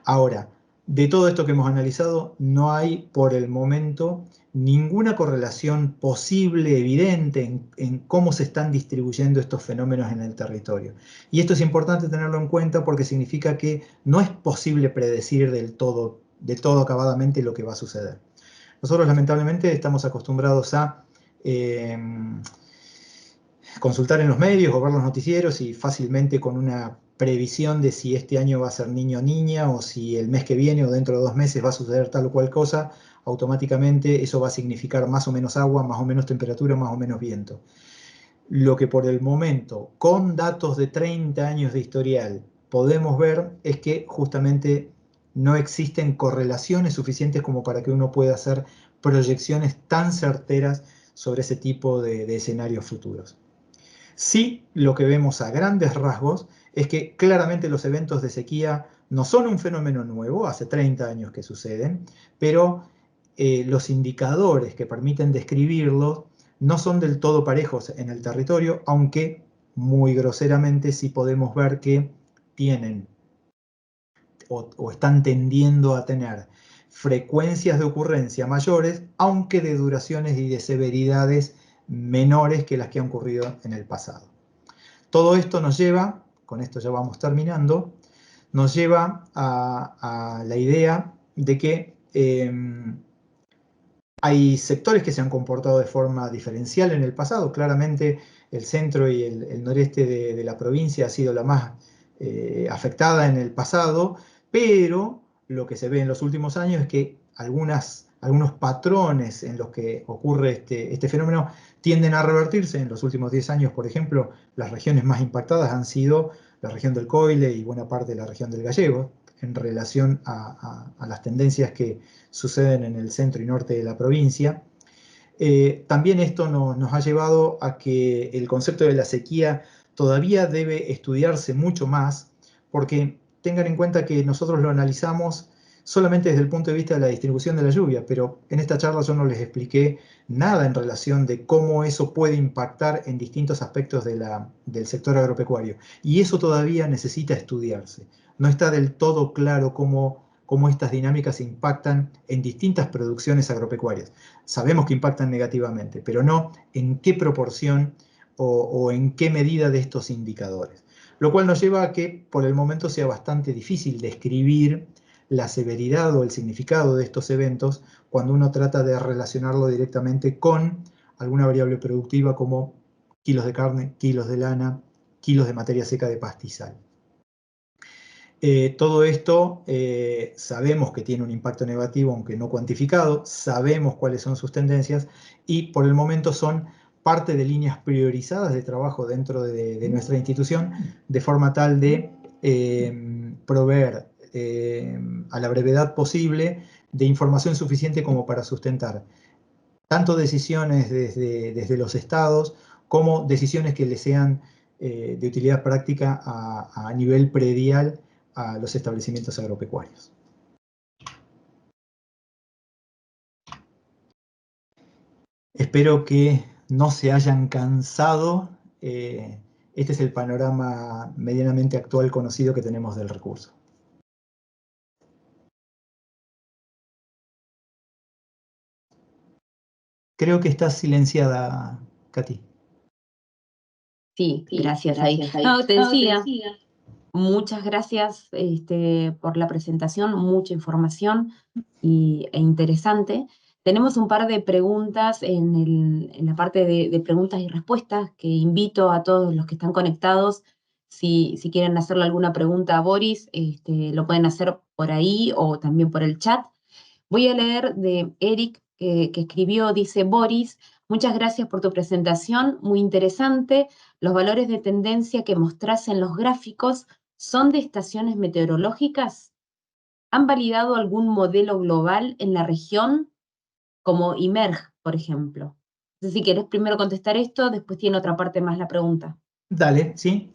Ahora, de todo esto que hemos analizado, no hay por el momento ninguna correlación posible, evidente, en cómo se están distribuyendo estos fenómenos en el territorio. Y esto es importante tenerlo en cuenta porque significa que no es posible predecir de todo acabadamente lo que va a suceder. Nosotros lamentablemente estamos acostumbrados a consultar en los medios o ver los noticieros y fácilmente con una previsión de si este año va a ser niño o niña o si el mes que viene o dentro de 2 meses va a suceder tal o cual cosa, automáticamente eso va a significar más o menos agua, más o menos temperatura, más o menos viento. Lo que por el momento, con datos de 30 años de historial, podemos ver es que justamente no existen correlaciones suficientes como para que uno pueda hacer proyecciones tan certeras sobre ese tipo de escenarios futuros. Sí, lo que vemos a grandes rasgos es que claramente los eventos de sequía no son un fenómeno nuevo, hace 30 años que suceden, pero los indicadores que permiten describirlos no son del todo parejos en el territorio, aunque muy groseramente sí podemos ver que tienen o están tendiendo a tener frecuencias de ocurrencia mayores, aunque de duraciones y de severidades menores que las que han ocurrido en el pasado. Todo esto nos lleva, con esto ya vamos terminando, nos lleva a la idea de que hay sectores que se han comportado de forma diferencial en el pasado. Claramente el centro y el noreste de la provincia ha sido la más afectada en el pasado, pero lo que se ve en los últimos años es que algunos patrones en los que ocurre este fenómeno tienden a revertirse. En los últimos 10 años, por ejemplo, las regiones más impactadas han sido la región del Coile y buena parte de la región del Gallego, en relación a las tendencias que suceden en el centro y norte de la provincia. También esto nos ha llevado a que el concepto de la sequía todavía debe estudiarse mucho más, porque tengan en cuenta que nosotros lo analizamos solamente desde el punto de vista de la distribución de la lluvia, pero en esta charla yo no les expliqué nada en relación de cómo eso puede impactar en distintos aspectos del sector agropecuario. Y eso todavía necesita estudiarse. No está del todo claro cómo estas dinámicas impactan en distintas producciones agropecuarias. Sabemos que impactan negativamente, pero no en qué proporción o en qué medida de estos indicadores. Lo cual nos lleva a que por el momento sea bastante difícil describir la severidad o el significado de estos eventos cuando uno trata de relacionarlo directamente con alguna variable productiva como kilos de carne, kilos de lana, kilos de materia seca de pastizal. Todo esto sabemos que tiene un impacto negativo, aunque no cuantificado, sabemos cuáles son sus tendencias y por el momento son parte de líneas priorizadas de trabajo dentro de nuestra institución, de forma tal de proveer a la brevedad posible de información suficiente como para sustentar tanto decisiones desde los estados como decisiones que le sean de utilidad práctica a nivel predial a los establecimientos agropecuarios. Espero que no se hayan cansado. Este es el panorama medianamente actual conocido que tenemos del recurso. Creo que estás silenciada, Katy. Sí, gracias. Ahí. No, te decía. Muchas gracias por la presentación, mucha información e interesante. Tenemos un par de preguntas en la parte de preguntas y respuestas que invito a todos los que están conectados. Si quieren hacerle alguna pregunta a Boris, lo pueden hacer por ahí o también por el chat. Voy a leer de Eric, que escribió, dice: Boris, muchas gracias por tu presentación, muy interesante. Los valores de tendencia que mostrás en los gráficos ¿son de estaciones meteorológicas? ¿Han validado algún modelo global en la región, como IMERG, por ejemplo? Entonces, si querés primero contestar esto, después tiene otra parte más la pregunta. Dale, sí.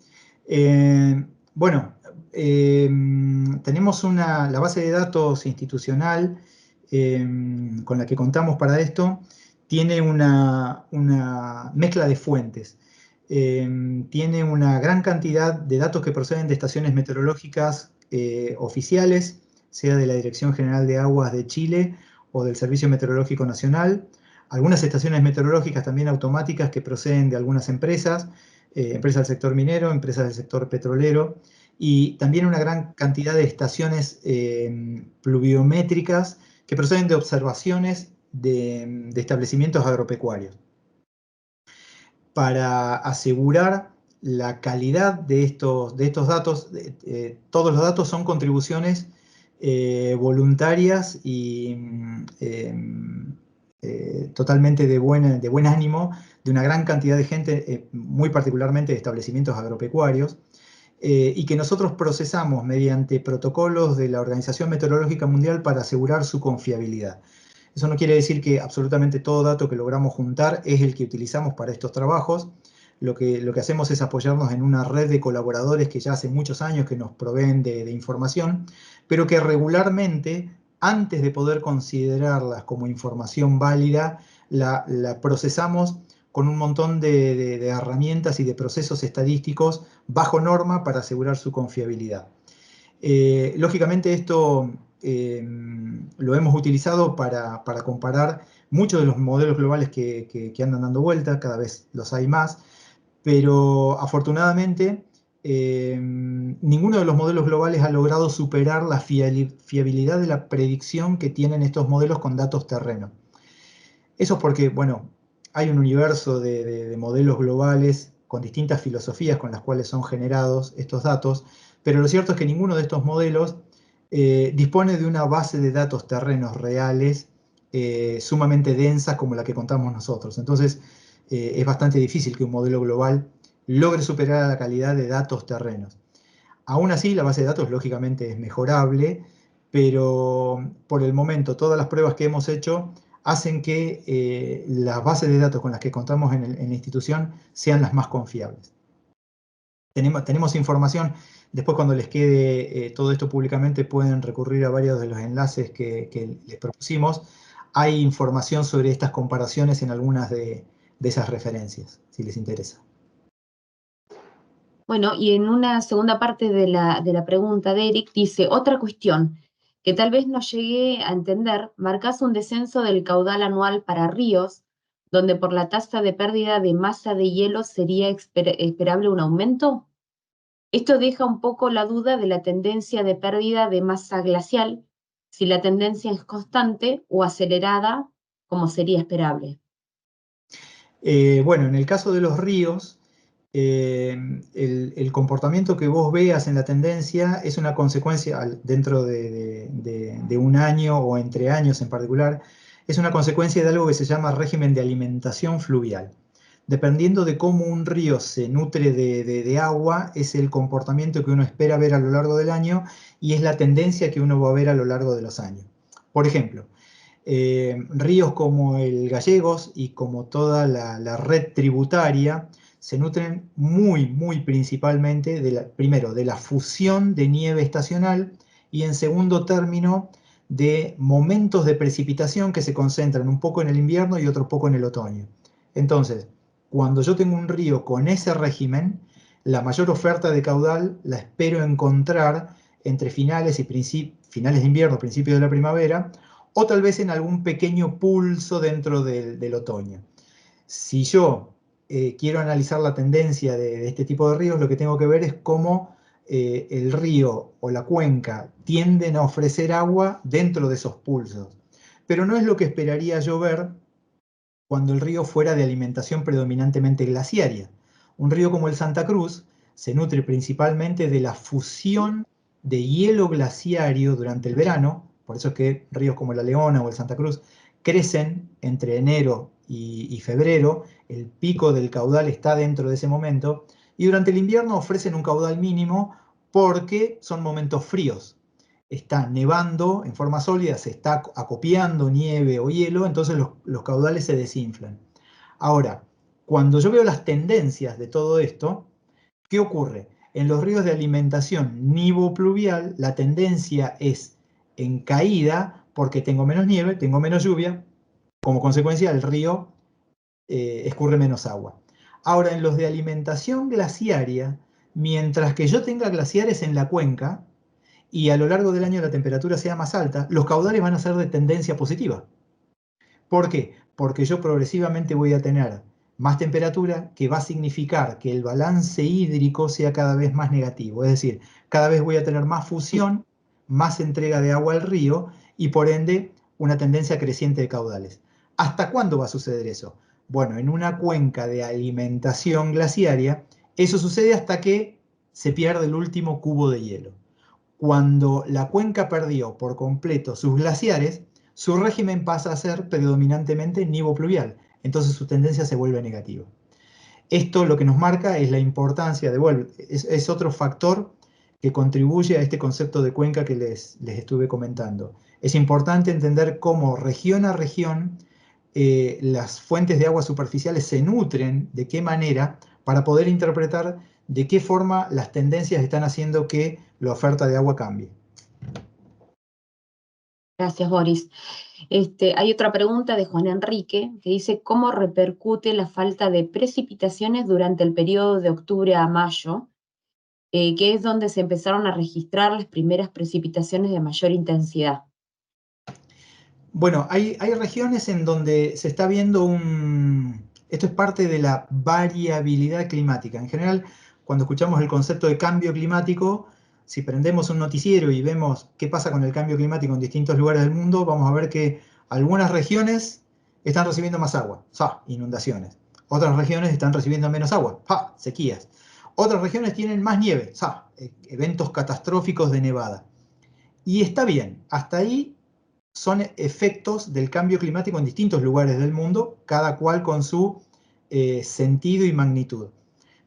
Bueno, tenemos la base de datos institucional con la que contamos para esto, tiene una mezcla de fuentes. Tiene una gran cantidad de datos que proceden de estaciones meteorológicas oficiales, sea de la Dirección General de Aguas de Chile o del Servicio Meteorológico Nacional. Algunas estaciones meteorológicas también automáticas que proceden de algunas empresas, empresas del sector minero, empresas del sector petrolero, y también una gran cantidad de estaciones pluviométricas que proceden de observaciones de establecimientos agropecuarios. Para asegurar la calidad de estos datos, todos los datos son contribuciones voluntarias y totalmente de buen ánimo de una gran cantidad de gente, muy particularmente de establecimientos agropecuarios, y que nosotros procesamos mediante protocolos de la Organización Meteorológica Mundial para asegurar su confiabilidad. Eso no quiere decir que absolutamente todo dato que logramos juntar es el que utilizamos para estos trabajos. Lo que hacemos es apoyarnos en una red de colaboradores que ya hace muchos años que nos proveen de información, pero que regularmente, antes de poder considerarlas como información válida, la procesamos con un montón de herramientas y de procesos estadísticos bajo norma para asegurar su confiabilidad. Lógicamente esto lo hemos utilizado para comparar muchos de los modelos globales que andan dando vuelta, cada vez los hay más, pero afortunadamente ninguno de los modelos globales ha logrado superar la fiabilidad de la predicción que tienen estos modelos con datos terreno. Eso es porque, bueno, hay un universo de modelos globales con distintas filosofías con las cuales son generados estos datos, pero lo cierto es que ninguno de estos modelos dispone de una base de datos terrenos reales sumamente densa como la que contamos nosotros. Entonces, es bastante difícil que un modelo global logre superar la calidad de datos terrenos. Aún así, la base de datos lógicamente es mejorable, pero por el momento todas las pruebas que hemos hecho hacen que las bases de datos con las que contamos en la institución sean las más confiables. tenemos información. Después, cuando les quede todo esto públicamente, pueden recurrir a varios de los enlaces que les propusimos. Hay información sobre estas comparaciones en algunas de esas referencias, si les interesa. Bueno, y en una segunda parte de la pregunta de Eric, dice, otra cuestión que tal vez no llegué a entender, marcás un descenso del caudal anual para ríos, donde por la tasa de pérdida de masa de hielo sería esperable un aumento. Esto deja un poco la duda de la tendencia de pérdida de masa glacial, si la tendencia es constante o acelerada, como sería esperable. Bueno, en el caso de los ríos, el comportamiento que vos veas en la tendencia es una consecuencia, dentro de un año o entre años en particular, es una consecuencia de algo que se llama régimen de alimentación fluvial. Dependiendo de cómo un río se nutre de agua, es el comportamiento que uno espera ver a lo largo del año y es la tendencia que uno va a ver a lo largo de los años. Por ejemplo, ríos como el Gallegos y como toda la red tributaria se nutren muy principalmente, primero, de la fusión de nieve estacional y en segundo término, de momentos de precipitación que se concentran un poco en el invierno y otro poco en el otoño. Entonces, cuando yo tengo un río con ese régimen, la mayor oferta de caudal la espero encontrar entre finales de invierno, principios de la primavera, o tal vez en algún pequeño pulso dentro del otoño. Si yo quiero analizar la tendencia de este tipo de ríos, lo que tengo que ver es cómo el río o la cuenca tienden a ofrecer agua dentro de esos pulsos. Pero no es lo que esperaría yo ver cuando el río fuera de alimentación predominantemente glaciaria. Un río como el Santa Cruz se nutre principalmente de la fusión de hielo glaciario durante el verano. Por eso es que ríos como la Leona o el Santa Cruz crecen entre enero y febrero, el pico del caudal está dentro de ese momento, y durante el invierno ofrecen un caudal mínimo porque son momentos fríos. Está nevando en forma sólida, se está acopiando nieve o hielo, entonces los caudales se desinflan. Ahora, cuando yo veo las tendencias de todo esto, ¿qué ocurre? En los ríos de alimentación nivopluvial, la tendencia es en caída porque tengo menos nieve, tengo menos lluvia, como consecuencia el río escurre menos agua. Ahora, en los de alimentación glaciaria, mientras que yo tenga glaciares en la cuenca y a lo largo del año la temperatura sea más alta, los caudales van a ser de tendencia positiva. ¿Por qué? Porque yo progresivamente voy a tener más temperatura, que va a significar que el balance hídrico sea cada vez más negativo. Es decir, cada vez voy a tener más fusión, más entrega de agua al río y por ende una tendencia creciente de caudales. ¿Hasta cuándo va a suceder eso? Bueno, en una cuenca de alimentación glaciaria, eso sucede hasta que se pierde el último cubo de hielo. Cuando la cuenca perdió por completo sus glaciares, su régimen pasa a ser predominantemente nivopluvial, entonces su tendencia se vuelve negativa. Esto lo que nos marca es la importancia es otro factor que contribuye a este concepto de cuenca que les estuve comentando. Es importante entender cómo región a región las fuentes de agua superficiales se nutren, de qué manera, para poder interpretar de qué forma las tendencias están haciendo que la oferta de agua cambie. Gracias, Boris. Hay otra pregunta de Juan Enrique que dice, ¿cómo repercute la falta de precipitaciones durante el periodo de octubre a mayo, que es donde se empezaron a registrar las primeras precipitaciones de mayor intensidad? Bueno, hay regiones en donde se está viendo esto es parte de la variabilidad climática. En general, cuando escuchamos el concepto de cambio climático, si prendemos un noticiero y vemos qué pasa con el cambio climático en distintos lugares del mundo, vamos a ver que algunas regiones están recibiendo más agua, inundaciones. Otras regiones están recibiendo menos agua, sequías. Otras regiones tienen más nieve, eventos catastróficos de nevada. Y está bien, hasta ahí son efectos del cambio climático en distintos lugares del mundo, cada cual con su sentido y magnitud.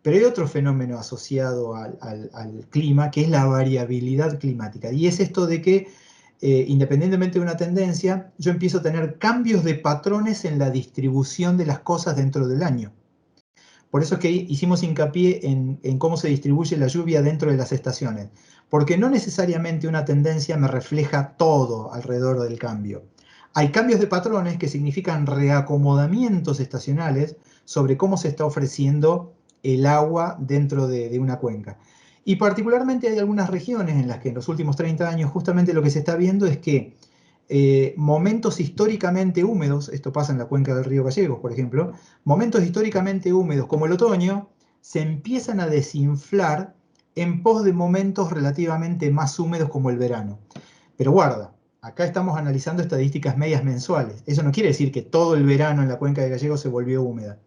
Pero hay otro fenómeno asociado al clima, que es la variabilidad climática. Y es esto de que, independientemente de una tendencia, yo empiezo a tener cambios de patrones en la distribución de las cosas dentro del año. Por eso es que hicimos hincapié en cómo se distribuye la lluvia dentro de las estaciones, porque no necesariamente una tendencia me refleja todo alrededor del cambio. Hay cambios de patrones que significan reacomodamientos estacionales sobre cómo se está ofreciendo el agua dentro de una cuenca. Y particularmente hay algunas regiones en las que en los últimos 30 años justamente lo que se está viendo es que momentos históricamente húmedos, esto pasa en la cuenca del río Gallegos, por ejemplo, momentos históricamente húmedos como el otoño, se empiezan a desinflar en pos de momentos relativamente más húmedos como el verano. Pero guarda, acá estamos analizando estadísticas medias mensuales. Eso no quiere decir que todo el verano en la cuenca de Gallegos se volvió húmeda.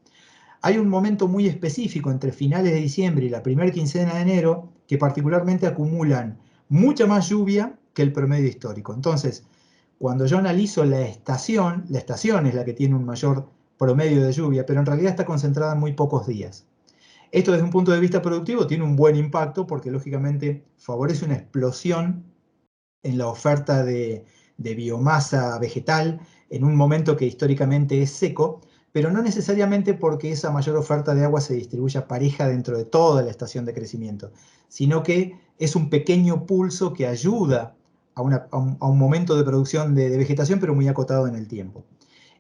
Hay un momento muy específico entre finales de diciembre y la primera quincena de enero que particularmente acumulan mucha más lluvia que el promedio histórico. Entonces, cuando yo analizo la estación es la que tiene un mayor promedio de lluvia, pero en realidad está concentrada en muy pocos días. Esto desde un punto de vista productivo tiene un buen impacto porque lógicamente favorece una explosión en la oferta de biomasa vegetal en un momento que históricamente es seco, pero no necesariamente porque esa mayor oferta de agua se distribuya pareja dentro de toda la estación de crecimiento, sino que es un pequeño pulso que ayuda a un momento de producción de vegetación, pero muy acotado en el tiempo.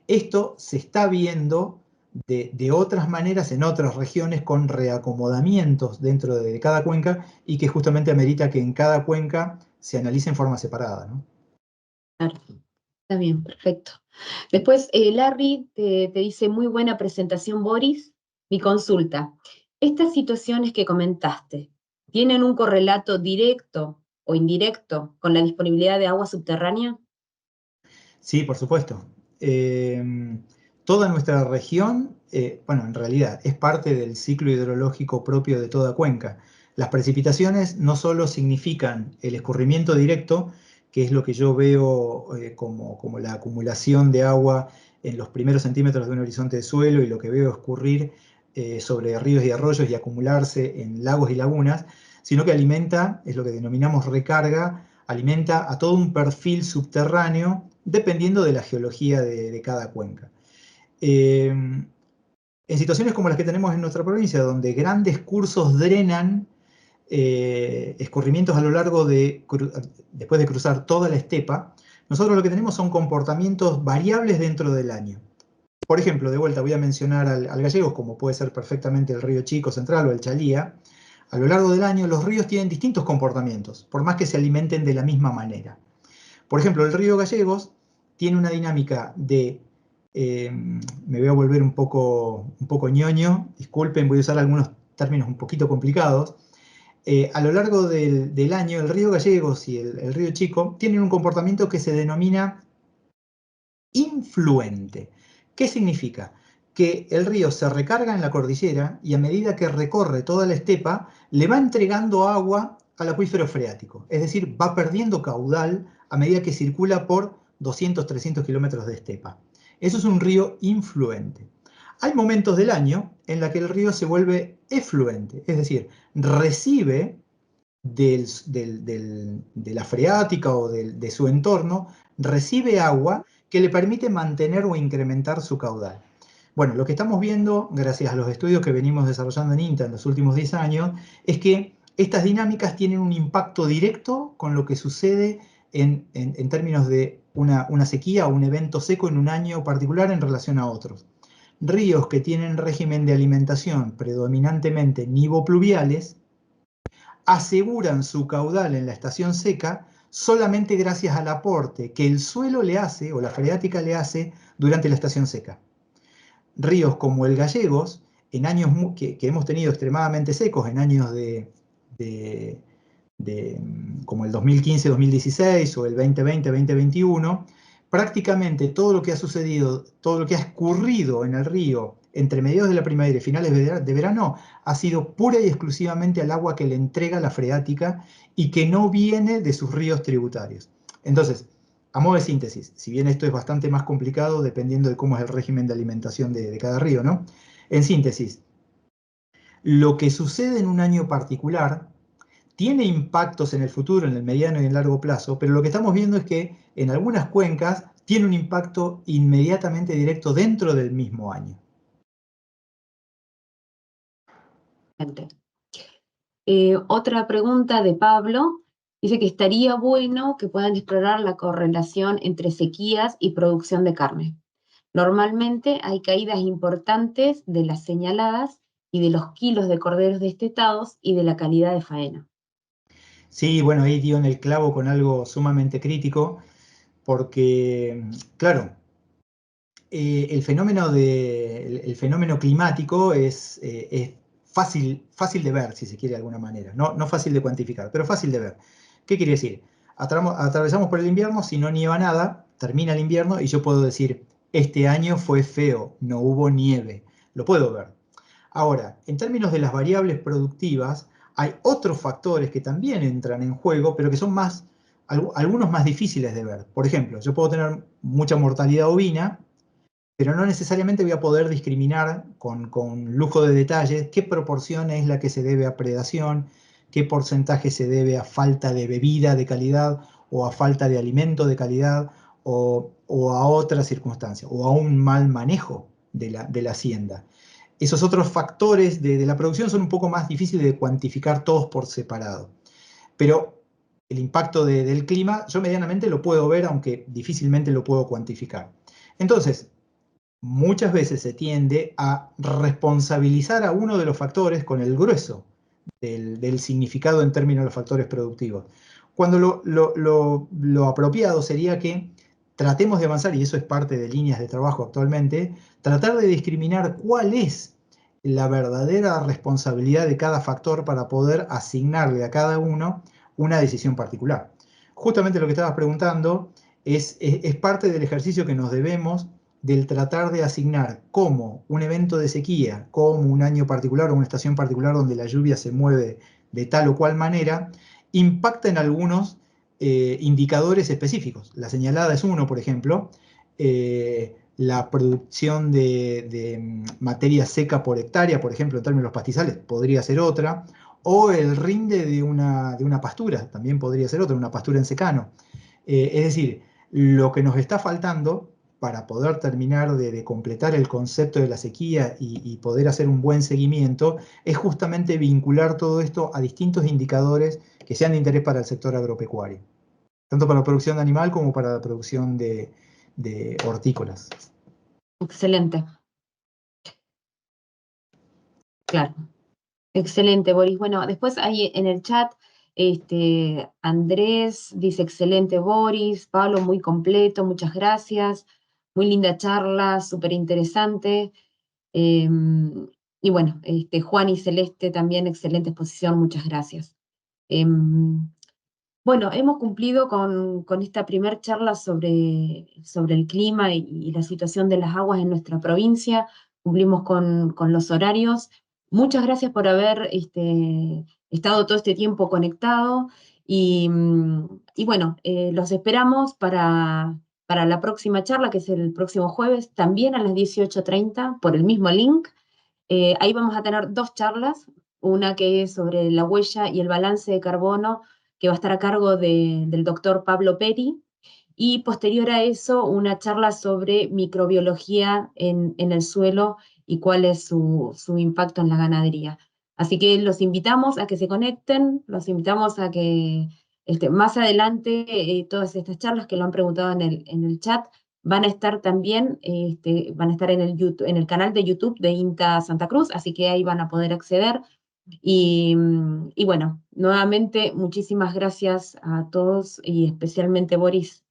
Esto se está viendo de otras maneras en otras regiones con reacomodamientos dentro de cada cuenca y que justamente amerita que en cada cuenca se analice en forma separada, ¿no? Claro, está bien, perfecto. Después, Larry te dice, muy buena presentación, Boris. Mi consulta, ¿estas situaciones que comentaste tienen un correlato directo o indirecto con la disponibilidad de agua subterránea? Sí, por supuesto. Toda nuestra región, bueno, en realidad es parte del ciclo hidrológico propio de toda cuenca. Las precipitaciones no solo significan el escurrimiento directo, que es lo que yo veo como la acumulación de agua en los primeros centímetros de un horizonte de suelo y lo que veo escurrir sobre ríos y arroyos y acumularse en lagos y lagunas, sino que alimenta, es lo que denominamos recarga, alimenta a todo un perfil subterráneo dependiendo de la geología de cada cuenca. En situaciones como las que tenemos en nuestra provincia, donde grandes cursos drenan escurrimientos a lo largo después de cruzar toda la estepa, nosotros lo que tenemos son comportamientos variables dentro del año. Por ejemplo, de vuelta voy a mencionar al Gallegos, como puede ser perfectamente el río Chico Central o el Chalía. A lo largo del año los ríos tienen distintos comportamientos, por más que se alimenten de la misma manera. Por ejemplo, el río Gallegos tiene una dinámica de, me voy a volver un poco ñoño, disculpen, voy a usar algunos términos un poquito complicados. A lo largo del año, el río Gallegos y el río Chico tienen un comportamiento que se denomina influente. ¿Qué significa? Que el río se recarga en la cordillera y a medida que recorre toda la estepa, le va entregando agua al acuífero freático. Es decir, va perdiendo caudal a medida que circula por 200, 300 kilómetros de estepa. Eso es un río influente. Hay momentos del año en la que el río se vuelve efluente, es decir, recibe de la freática o de su entorno, recibe agua que le permite mantener o incrementar su caudal. Bueno, lo que estamos viendo, gracias a los estudios que venimos desarrollando en INTA en los últimos 10 años, es que estas dinámicas tienen un impacto directo con lo que sucede en términos de una sequía o un evento seco en un año particular en relación a otros. Ríos que tienen régimen de alimentación predominantemente nivopluviales aseguran su caudal en la estación seca solamente gracias al aporte que el suelo le hace o la freática le hace durante la estación seca. Ríos como el Gallegos, en años que hemos tenido extremadamente secos, en años como el 2015-2016 o el 2020-2021, prácticamente todo lo que ha sucedido, todo lo que ha escurrido en el río entre mediados de la primavera y finales de verano, ha sido pura y exclusivamente al agua que le entrega la freática y que no viene de sus ríos tributarios. Entonces, a modo de síntesis, si bien esto es bastante más complicado dependiendo de cómo es el régimen de alimentación de cada río, ¿no? En síntesis, lo que sucede en un año particular tiene impactos en el futuro, en el mediano y en el largo plazo, pero lo que estamos viendo es que en algunas cuencas tiene un impacto inmediatamente directo dentro del mismo año. Gente. Otra pregunta de Pablo. Dice que estaría bueno que puedan explorar la correlación entre sequías y producción de carne. Normalmente hay caídas importantes de las señaladas y de los kilos de corderos destetados y de la calidad de faena. Sí, bueno, ahí dio en el clavo con algo sumamente crítico, porque, claro, el fenómeno climático es fácil de ver, si se quiere de alguna manera. No fácil de cuantificar, pero fácil de ver. ¿Qué quiere decir? Atravesamos por el invierno, si no nieva nada, termina el invierno y yo puedo decir, este año fue feo, no hubo nieve. Lo puedo ver. Ahora, en términos de las variables productivas, hay otros factores que también entran en juego, pero que son algunos más difíciles de ver. Por ejemplo, yo puedo tener mucha mortalidad ovina, pero no necesariamente voy a poder discriminar con lujo de detalles qué proporción es la que se debe a predación, qué porcentaje se debe a falta de bebida de calidad o a falta de alimento de calidad o a otras circunstancias o a un mal manejo de la hacienda. Esos otros factores de la producción son un poco más difíciles de cuantificar todos por separado. Pero el impacto del clima yo medianamente lo puedo ver, aunque difícilmente lo puedo cuantificar. Entonces, muchas veces se tiende a responsabilizar a uno de los factores con el grueso del significado en términos de los factores productivos. Cuando lo apropiado sería que tratemos de avanzar, y eso es parte de líneas de trabajo actualmente, tratar de discriminar cuál es la verdadera responsabilidad de cada factor para poder asignarle a cada uno una decisión particular. Justamente lo que estabas preguntando es parte del ejercicio que nos debemos del tratar de asignar cómo un evento de sequía, como un año particular o una estación particular donde la lluvia se mueve de tal o cual manera, impacta en algunos indicadores específicos. La señalada es uno, por ejemplo, la producción de materia seca por hectárea, por ejemplo, en términos de los pastizales, podría ser otra, o el rinde de una pastura, también podría ser otra, una pastura en secano. Es decir, lo que nos está faltando para poder terminar de completar el concepto de la sequía y poder hacer un buen seguimiento, es justamente vincular todo esto a distintos indicadores que sean de interés para el sector agropecuario, tanto para la producción animal como para la producción de hortícolas. Excelente. Claro. Excelente, Boris. Bueno, después ahí en el chat, Andrés dice, excelente, Boris. Pablo, muy completo, muchas gracias. Muy linda charla, súper interesante. Y bueno, Juan y Celeste también, excelente exposición, muchas gracias. Bueno, hemos cumplido con esta primer charla sobre el clima y la situación de las aguas en nuestra provincia. Cumplimos con los horarios. Muchas gracias por haber estado todo este tiempo conectado y bueno, los esperamos para la próxima charla, que es el próximo jueves, también a las 18:30 por el mismo link. Ahí vamos a tener dos charlas, una que es sobre la huella y el balance de carbono, que va a estar a cargo del doctor Pablo Peri, y posterior a eso una charla sobre microbiología en el suelo y cuál es su impacto en la ganadería. Así que los invitamos a que se conecten, los invitamos a que más adelante todas estas charlas que lo han preguntado en el chat van a estar también van a estar en el canal de YouTube de INTA Santa Cruz, así que ahí van a poder acceder. Y bueno, nuevamente muchísimas gracias a todos y especialmente Boris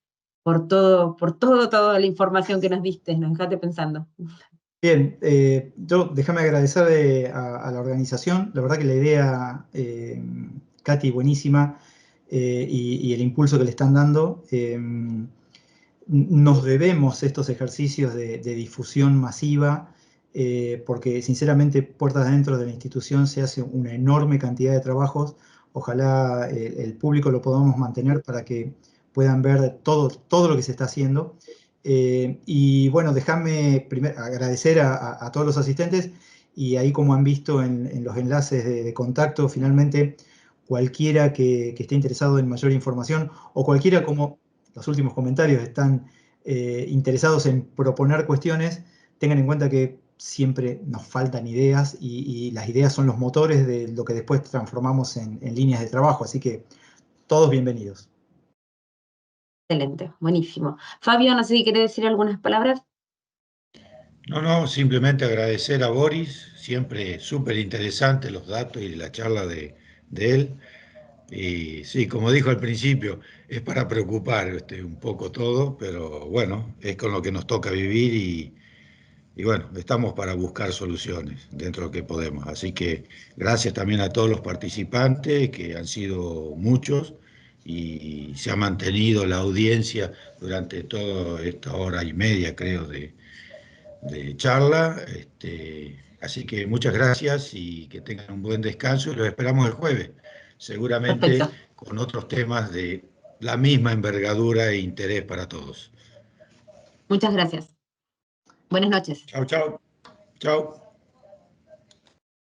toda la información que nos diste, nos dejaste pensando. Bien, déjame agradecer a la organización, la verdad que la idea, Katy, buenísima, y el impulso que le están dando. Nos debemos estos ejercicios de difusión masiva, porque sinceramente puertas adentro de la institución se hace una enorme cantidad de trabajos. Ojalá el público lo podamos mantener para que puedan ver todo lo que se está haciendo. Y bueno, déjame primero agradecer a todos los asistentes, y ahí, como han visto en los enlaces de contacto, finalmente cualquiera que esté interesado en mayor información, o cualquiera, como los últimos comentarios, están interesados en proponer cuestiones, tengan en cuenta que siempre nos faltan ideas y las ideas son los motores de lo que después transformamos en líneas de trabajo, así que todos bienvenidos. Excelente, buenísimo. Fabio, no sé si querés decir algunas palabras. No, simplemente agradecer a Boris, siempre súper interesante los datos y la charla de él. Y sí, como dijo al principio, es para preocupar un poco todo, pero bueno, es con lo que nos toca vivir y bueno, estamos para buscar soluciones dentro de lo que podemos. Así que gracias también a todos los participantes, que han sido muchos, y se ha mantenido la audiencia durante toda esta hora y media, creo, de charla. Así que muchas gracias y que tengan un buen descanso y los esperamos el jueves, seguramente Perfecto. con otros temas de la misma envergadura e interés para todos. Muchas gracias. Buenas noches. Chau, chau. Chau.